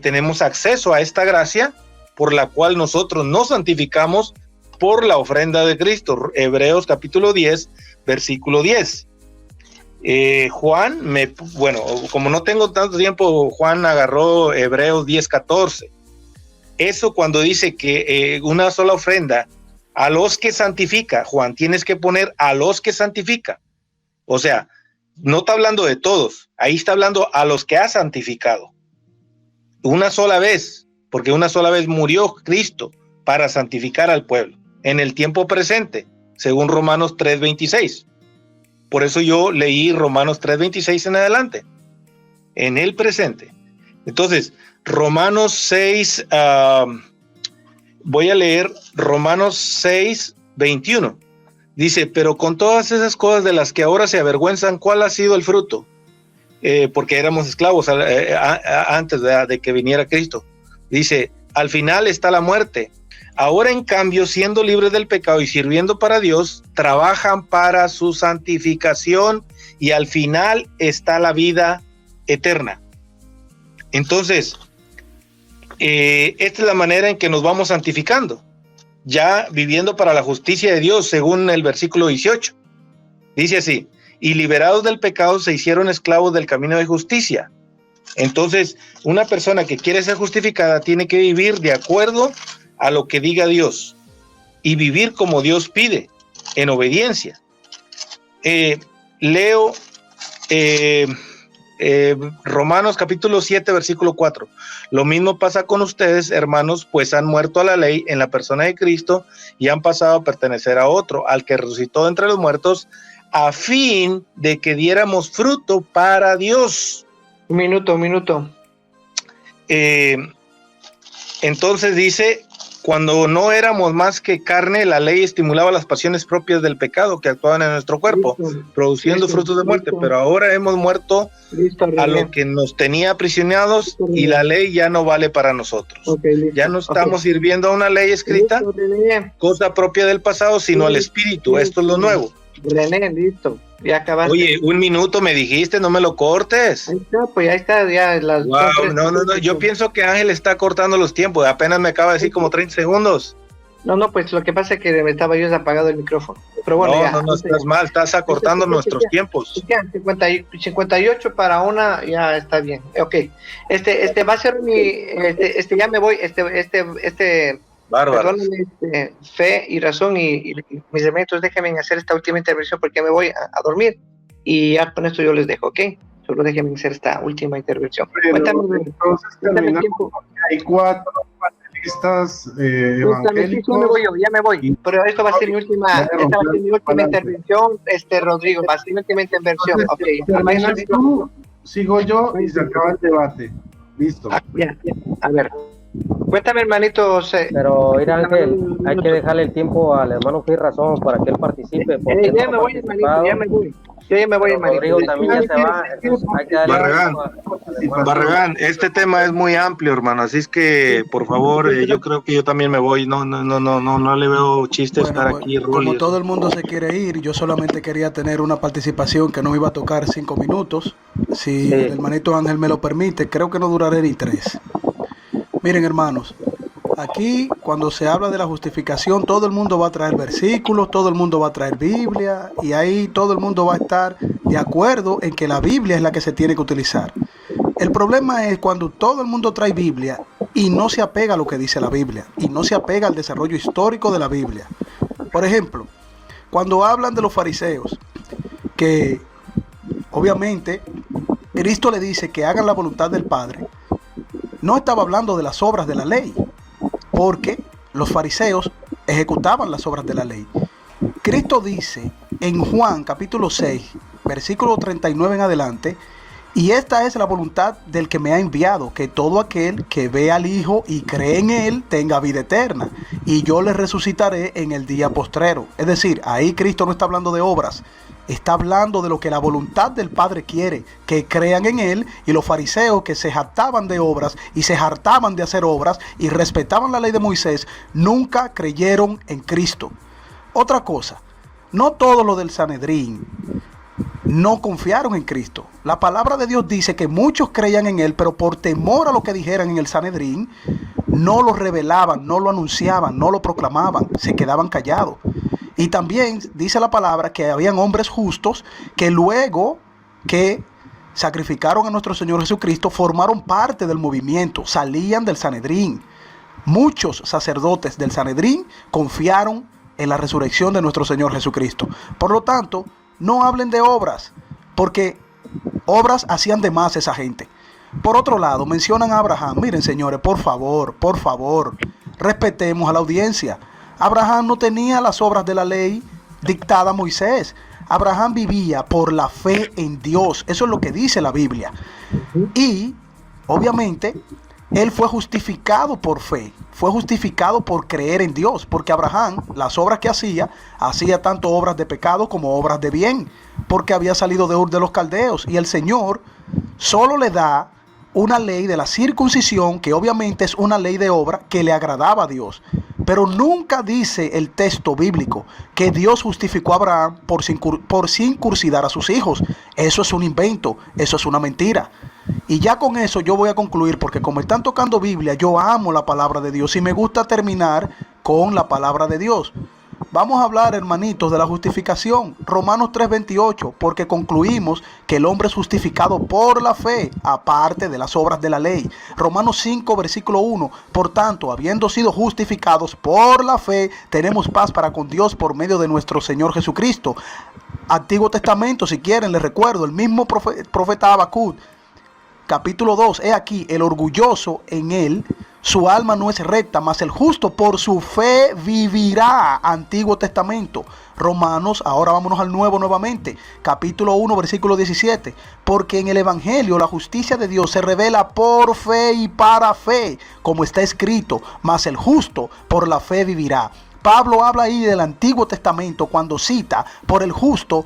tenemos acceso a esta gracia por la cual nosotros nos santificamos por la ofrenda de Cristo. Hebreos capítulo 10, versículo 10. Juan, como no tengo tanto tiempo, Juan agarró Hebreos 10:14. Eso cuando dice que una sola ofrenda a los que santifica, Juan, tienes que poner a los que santifica. O sea, no está hablando de todos, ahí está hablando a los que ha santificado. Una sola vez, porque una sola vez murió Cristo para santificar al pueblo, en el tiempo presente, según Romanos 3:26. Por eso yo leí Romanos 3:26 en adelante, en el presente. Entonces, Romanos 6, voy a leer Romanos 6:21. Dice, pero con todas esas cosas de las que ahora se avergüenzan, ¿cuál ha sido el fruto? Porque éramos esclavos antes de que viniera Cristo. Dice, al final está la muerte. Ahora, en cambio, siendo libres del pecado y sirviendo para Dios, trabajan para su santificación y al final está la vida eterna. Entonces, esta es la manera en que nos vamos santificando, ya viviendo para la justicia de Dios, según el versículo 18. Dice así, y liberados del pecado se hicieron esclavos del camino de justicia. Entonces, una persona que quiere ser justificada tiene que vivir de acuerdo a lo que diga Dios y vivir como Dios pide, en obediencia. Leo Romanos capítulo 7, versículo 4. Lo mismo pasa con ustedes, hermanos, pues han muerto a la ley en la persona de Cristo y han pasado a pertenecer a otro, al que resucitó de entre los muertos, a fin de que diéramos fruto para Dios. Un minuto. Entonces dice, cuando no éramos más que carne, la ley estimulaba las pasiones propias del pecado que actuaban en nuestro cuerpo, produciendo frutos de muerte, pero ahora hemos muerto a lo que nos tenía aprisionados y la ley ya no vale para nosotros. Ya no estamos sirviendo a una ley escrita, cosa propia del pasado, sino al Espíritu. Esto es lo nuevo. René, listo. Ya acabaste. Oye, 1 minuto me dijiste, no me lo cortes. Ahí está, pues ahí está, ya las... Wow, no, yo pienso que Ángel está cortando los tiempos, apenas me acaba de decir como 30 segundos. No, pues lo que pasa es que me estaba yo apagado el micrófono. Pero bueno, no, estás mal, estás acortando nuestros tiempos. Ya, 58 para una, ya está bien. Ok, va a ser mi, ya me voy, Bárbaro. Perdónenme, fe y razón y mis hermanos, déjenme hacer esta última intervención porque me voy a dormir y ya con esto yo les dejo, ¿ok? Solo déjenme hacer esta última intervención. Cuéntame el tiempo. Hay 4 panelistas evangélicos. Ya me voy. Pero esto va a ser mi última, intervención, Rodrigo, va a ser mi última intervención. Ok. Sigo yo y se acaba el debate. Listo. Ya. A ver. Cuéntame, hermanito. Pero, mira, Ángel, hay que dejarle el tiempo al hermano Fe y Razón para que él participe. Ya me voy, hermanito, ya me voy. Yo ya me voy, hermanito. Rodrigo también ya se va. Hay que darle Barragán, este tema es muy amplio, hermano, así es que, por favor, yo creo que yo también me voy. No le veo chiste estar aquí. Como todo el mundo se quiere ir, yo solamente quería tener una participación que no iba a tocar 5 minutos. Si el hermanito Ángel me lo permite, creo que no duraré ni 3. Miren, hermanos, aquí cuando se habla de la justificación, todo el mundo va a traer versículos, todo el mundo va a traer Biblia, y ahí todo el mundo va a estar de acuerdo en que la Biblia es la que se tiene que utilizar. El problema es cuando todo el mundo trae Biblia y no se apega a lo que dice la Biblia, y no se apega al desarrollo histórico de la Biblia. Por ejemplo, cuando hablan de los fariseos, que obviamente Cristo le dice que hagan la voluntad del Padre, no estaba hablando de las obras de la ley, porque los fariseos ejecutaban las obras de la ley. Cristo dice en Juan capítulo 6, versículo 39 en adelante, y esta es la voluntad del que me ha enviado, que todo aquel que ve al Hijo y cree en Él tenga vida eterna, y yo le resucitaré en el día postrero. Es decir, ahí Cristo no está hablando de obras, está hablando de lo que la voluntad del Padre quiere, que crean en Él, y los fariseos que se jactaban de obras y se hartaban de hacer obras y respetaban la ley de Moisés, nunca creyeron en Cristo. Otra cosa, no todo lo del Sanedrín no confiaron en Cristo. La palabra de Dios dice que muchos creían en Él, pero por temor a lo que dijeran en el Sanedrín, no lo revelaban, no lo anunciaban, no lo proclamaban, se quedaban callados. Y también dice la palabra que habían hombres justos que luego que sacrificaron a nuestro Señor Jesucristo, formaron parte del movimiento, salían del Sanedrín. Muchos sacerdotes del Sanedrín confiaron en la resurrección de nuestro Señor Jesucristo. Por lo tanto, no hablen de obras, porque obras hacían de más esa gente. Por otro lado, mencionan a Abraham. Miren, señores, por favor, respetemos a la audiencia. Abraham no tenía las obras de la ley dictada a Moisés. Abraham vivía por la fe en Dios. Eso es lo que dice la Biblia. Y, obviamente, él fue justificado por fe. Fue justificado por creer en Dios. Porque Abraham, las obras que hacía tanto obras de pecado como obras de bien. Porque había salido de Ur de los Caldeos. Y el Señor solo le da una ley de la circuncisión, que obviamente es una ley de obra que le agradaba a Dios. Pero nunca dice el texto bíblico que Dios justificó a Abraham por circuncidar a sus hijos. Eso es un invento, eso es una mentira. Y ya con eso yo voy a concluir, porque como están tocando Biblia, yo amo la palabra de Dios y me gusta terminar con la palabra de Dios. Vamos a hablar, hermanitos, de la justificación. Romanos 3:28, porque concluimos que el hombre es justificado por la fe, aparte de las obras de la ley. Romanos 5, versículo 1, por tanto, habiendo sido justificados por la fe, tenemos paz para con Dios por medio de nuestro Señor Jesucristo. Antiguo Testamento, si quieren, les recuerdo, el mismo profeta Habacuc, capítulo 2, he aquí, el orgulloso en él, su alma no es recta, mas el justo por su fe vivirá. Antiguo Testamento. Romanos, ahora vámonos al Nuevo nuevamente. Capítulo 1, versículo 17. Porque en el Evangelio la justicia de Dios se revela por fe y para fe, como está escrito, mas el justo por la fe vivirá. Pablo habla ahí del Antiguo Testamento cuando cita, por el justo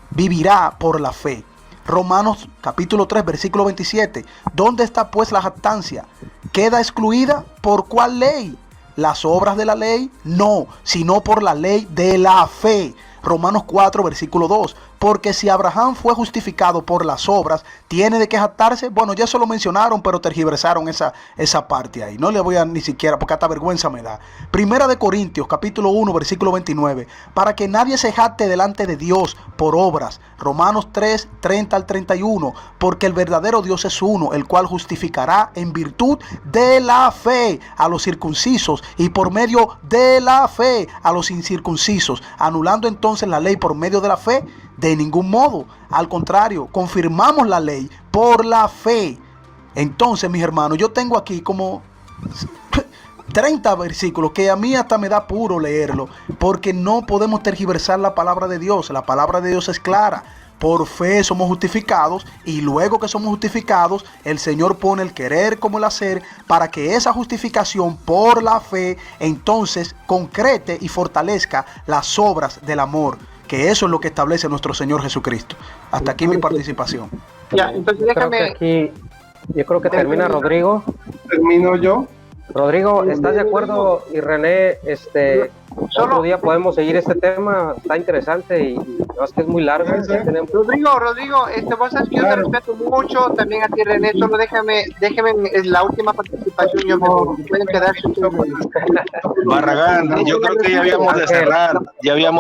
vivirá por la fe. Romanos capítulo 3, versículo 27. ¿Dónde está pues la jactancia? ¿Queda excluida? ¿Por cuál ley? ¿Las obras de la ley? No, sino por la ley de la fe. Romanos 4, versículo 2. Porque si Abraham fue justificado por las obras, ¿tiene de qué jactarse? Bueno, ya se lo mencionaron, pero tergiversaron esa parte ahí. No le voy a ni siquiera, porque hasta vergüenza me da. Primera de Corintios, capítulo 1, versículo 29. Para que nadie se jacte delante de Dios por obras. Romanos 3, 30 al 31. Porque el verdadero Dios es uno, el cual justificará en virtud de la fe a los circuncisos y por medio de la fe a los incircuncisos, anulando entonces la ley por medio de la fe. De ningún modo, al contrario, confirmamos la ley por la fe. Entonces, mis hermanos, yo tengo aquí como 30 versículos que a mí hasta me da puro leerlo, porque no podemos tergiversar la palabra de Dios. La palabra de Dios es clara. Por fe somos justificados, y luego que somos justificados, el Señor pone el querer como el hacer para que esa justificación por la fe entonces concrete y fortalezca las obras del amor, que eso es lo que establece nuestro Señor Jesucristo. Hasta aquí mi participación. Ya, entonces déjame. Yo creo que termina Rodrigo. Termino yo. Rodrigo, ¿estás de acuerdo? Y René, otro día podemos seguir este tema, está interesante y no, es que es muy largo. Rodrigo, vos sabes que yo te respeto mucho, también a ti, René, solo déjame en la última participación, yo me pueden quedar. Barragán, yo creo que ya habíamos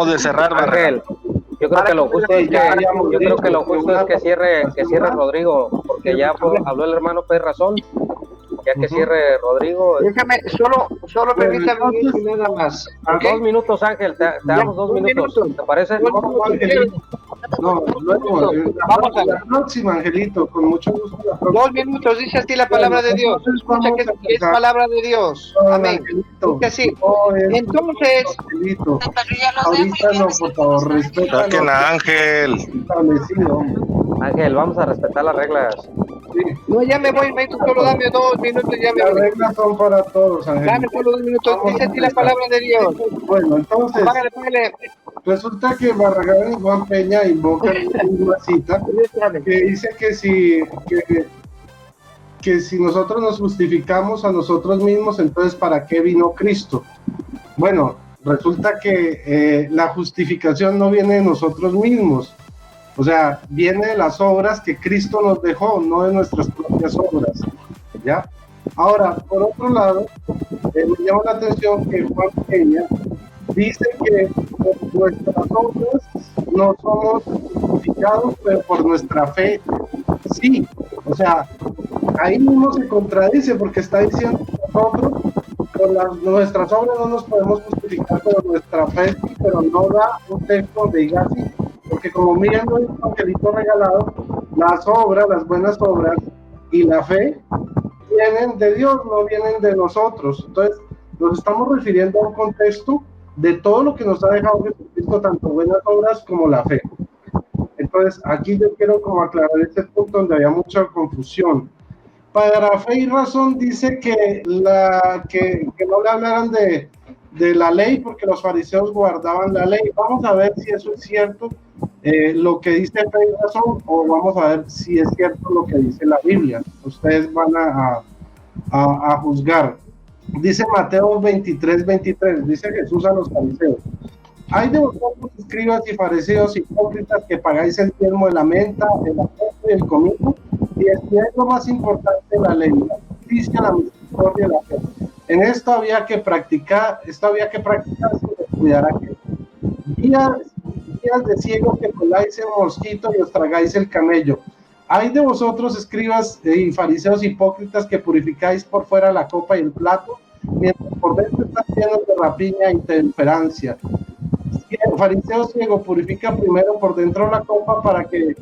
de cerrar, Barragán. Yo creo que lo justo es que cierre Rodrigo, porque ya habló el hermano Pérez Razón. Ya que cierre Rodrigo. Déjame, solo permítame nada más. ¿Okay? 2 minutos, Ángel, te damos 2 minutos. ¿Te parece? No, luego, vamos a la próxima, Angelito, con mucho gusto. 2 minutos, dice así la palabra de Dios. Escucha que es palabra de Dios. Amén. Dice así. Entonces, Angelito, ahorita no, por favor, respeta. Saquen a Ángel. Ángel, vamos a respetar las reglas. Sí. No, ya me voy, maestro, solo dame 2 minutos, ya me voy. Las reglas son para todos, Ángel. Dame solo 2 minutos, dice así la palabra de Dios. Bueno, entonces, págale. Resulta que Barragán y Juan Peña invocan una cita que dice que si nosotros nos justificamos a nosotros mismos, entonces ¿para qué vino Cristo? Bueno, resulta que la justificación no viene de nosotros mismos. O sea, viene de las obras que Cristo nos dejó, no de nuestras propias obras, ¿ya? Ahora, por otro lado, me llama la atención que Juan Peña dice que por nuestras obras no somos justificados, pero por nuestra fe sí. O sea, ahí mismo se contradice porque está diciendo que nosotros con nuestras obras no nos podemos justificar, pero nuestra fe sí, pero no da un texto donde diga así, porque como miren el evangelito regalado, las obras, las buenas obras y la fe vienen de Dios, no vienen de nosotros. Entonces nos estamos refiriendo a un contexto de todo lo que nos ha dejado Jesucristo, tanto buenas obras como la fe. Entonces aquí yo quiero como aclarar este punto donde había mucha confusión. Para fe y razón dice que no le hablaran de la ley porque los fariseos guardaban la ley. Vamos a ver si eso es cierto, lo que dice fe y razón, o vamos a ver si es cierto lo que dice la Biblia. Ustedes van a juzgar. Dice Mateo 23, dice Jesús a los fariseos: hay de vosotros, escribas y fariseos hipócritas, que pagáis el diezmo de la menta, el azote y el comino, y estudiáis lo más importante, la ley, la justicia, la misericordia y la fe. En esto había que practicar sin descuidar aquello. Días de ciego que coláis el mosquito y os tragáis el camello. Hay de vosotros, escribas y fariseos hipócritas, que purificáis por fuera la copa y el plato, mientras por dentro están llenos de rapiña e intemperancia. El fariseo ciego purifica primero por dentro la copa para que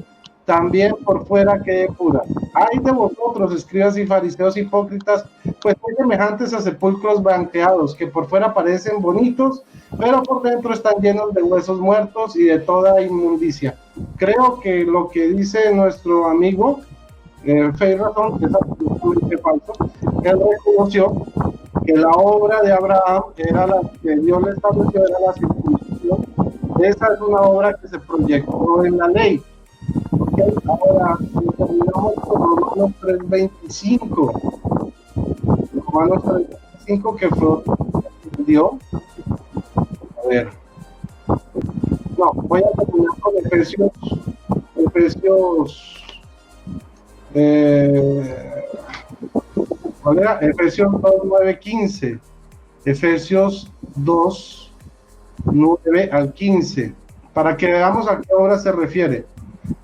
también por fuera quede pura. Ay de vosotros, escribas y fariseos hipócritas, pues sois semejantes a sepulcros blanqueados, que por fuera parecen bonitos, pero por dentro están llenos de huesos muertos y de toda inmundicia. Creo que lo que dice nuestro amigo Fe y Razón, que es absolutamente falso. Él reconoció que la obra de Abraham era la que Dios le estableció, era la circuncisión. Esa es una obra que se proyectó en la ley. Okay, ahora terminamos con Romanos 3:25. Romanos 3:25, que fue dio. A ver. No, voy a terminar con Efesios. ¿Cuál era? Efesios 2:9-15. Efesios 2:9 al 15. Para que veamos a qué obra se refiere.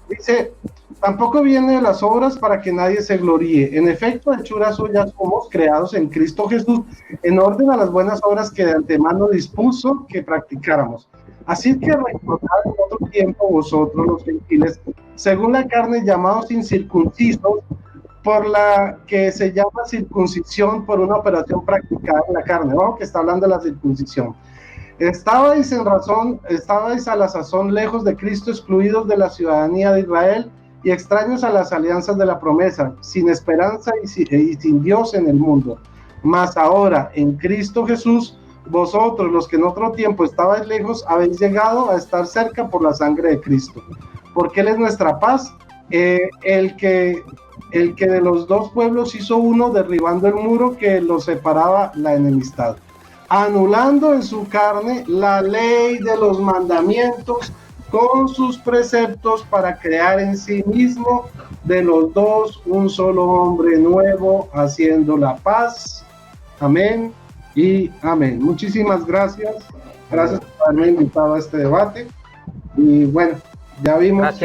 Dice: tampoco viene de las obras para que nadie se gloríe. En efecto, hechura suya somos, creados en Cristo Jesús, en orden a las buenas obras que de antemano dispuso que practicáramos. Así que recordad en otro tiempo vosotros los gentiles, según la carne, llamados incircuncisos, por la que se llama circuncisión por una operación practicada en la carne. Ojo que está hablando de la circuncisión. Estabais a la sazón lejos de Cristo, excluidos de la ciudadanía de Israel y extraños a las alianzas de la promesa, sin esperanza y sin Dios en el mundo. Mas ahora, en Cristo Jesús, vosotros, los que en otro tiempo estabais lejos, habéis llegado a estar cerca por la sangre de Cristo. Porque Él es nuestra paz, el que de los dos pueblos hizo uno, derribando el muro que los separaba, la enemistad, anulando en su carne la ley de los mandamientos con sus preceptos, para crear en sí mismo de los dos un solo hombre nuevo, haciendo la paz. Amén y amén. Muchísimas gracias por haberme invitado a este debate. Y bueno, ya vimos.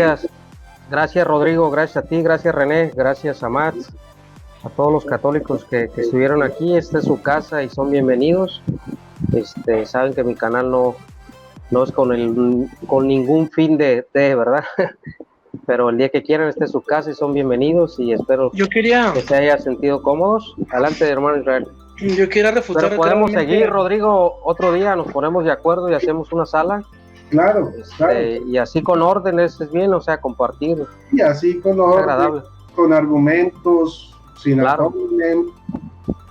Gracias Rodrigo, gracias a ti, gracias René, gracias a Matt, a todos los católicos que estuvieron aquí. Esta es su casa y son bienvenidos. Saben que mi canal no es con ningún fin de verdad, pero el día que quieran, esta es su casa y son bienvenidos, y espero que se hayan sentido cómodos. Adelante, hermano Israel. Yo quería refutar. Pero podemos seguir, Rodrigo, otro día nos ponemos de acuerdo y hacemos una sala. Claro, claro. Y así con orden es bien, o sea, compartir. Y así con orden, agradable, con argumentos, sin orden.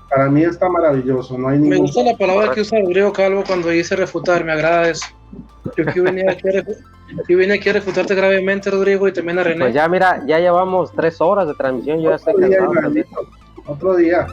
Para mí está maravilloso, no hay ningún... Me gusta la palabra que usa Rodrigo Calvo cuando dice refutar, me agrada eso. Yo aquí venía aquí a refutarte gravemente, Rodrigo, y también a René. Pues ya mira, ya llevamos 3 horas de transmisión, yo ya estoy cansado. Otro día.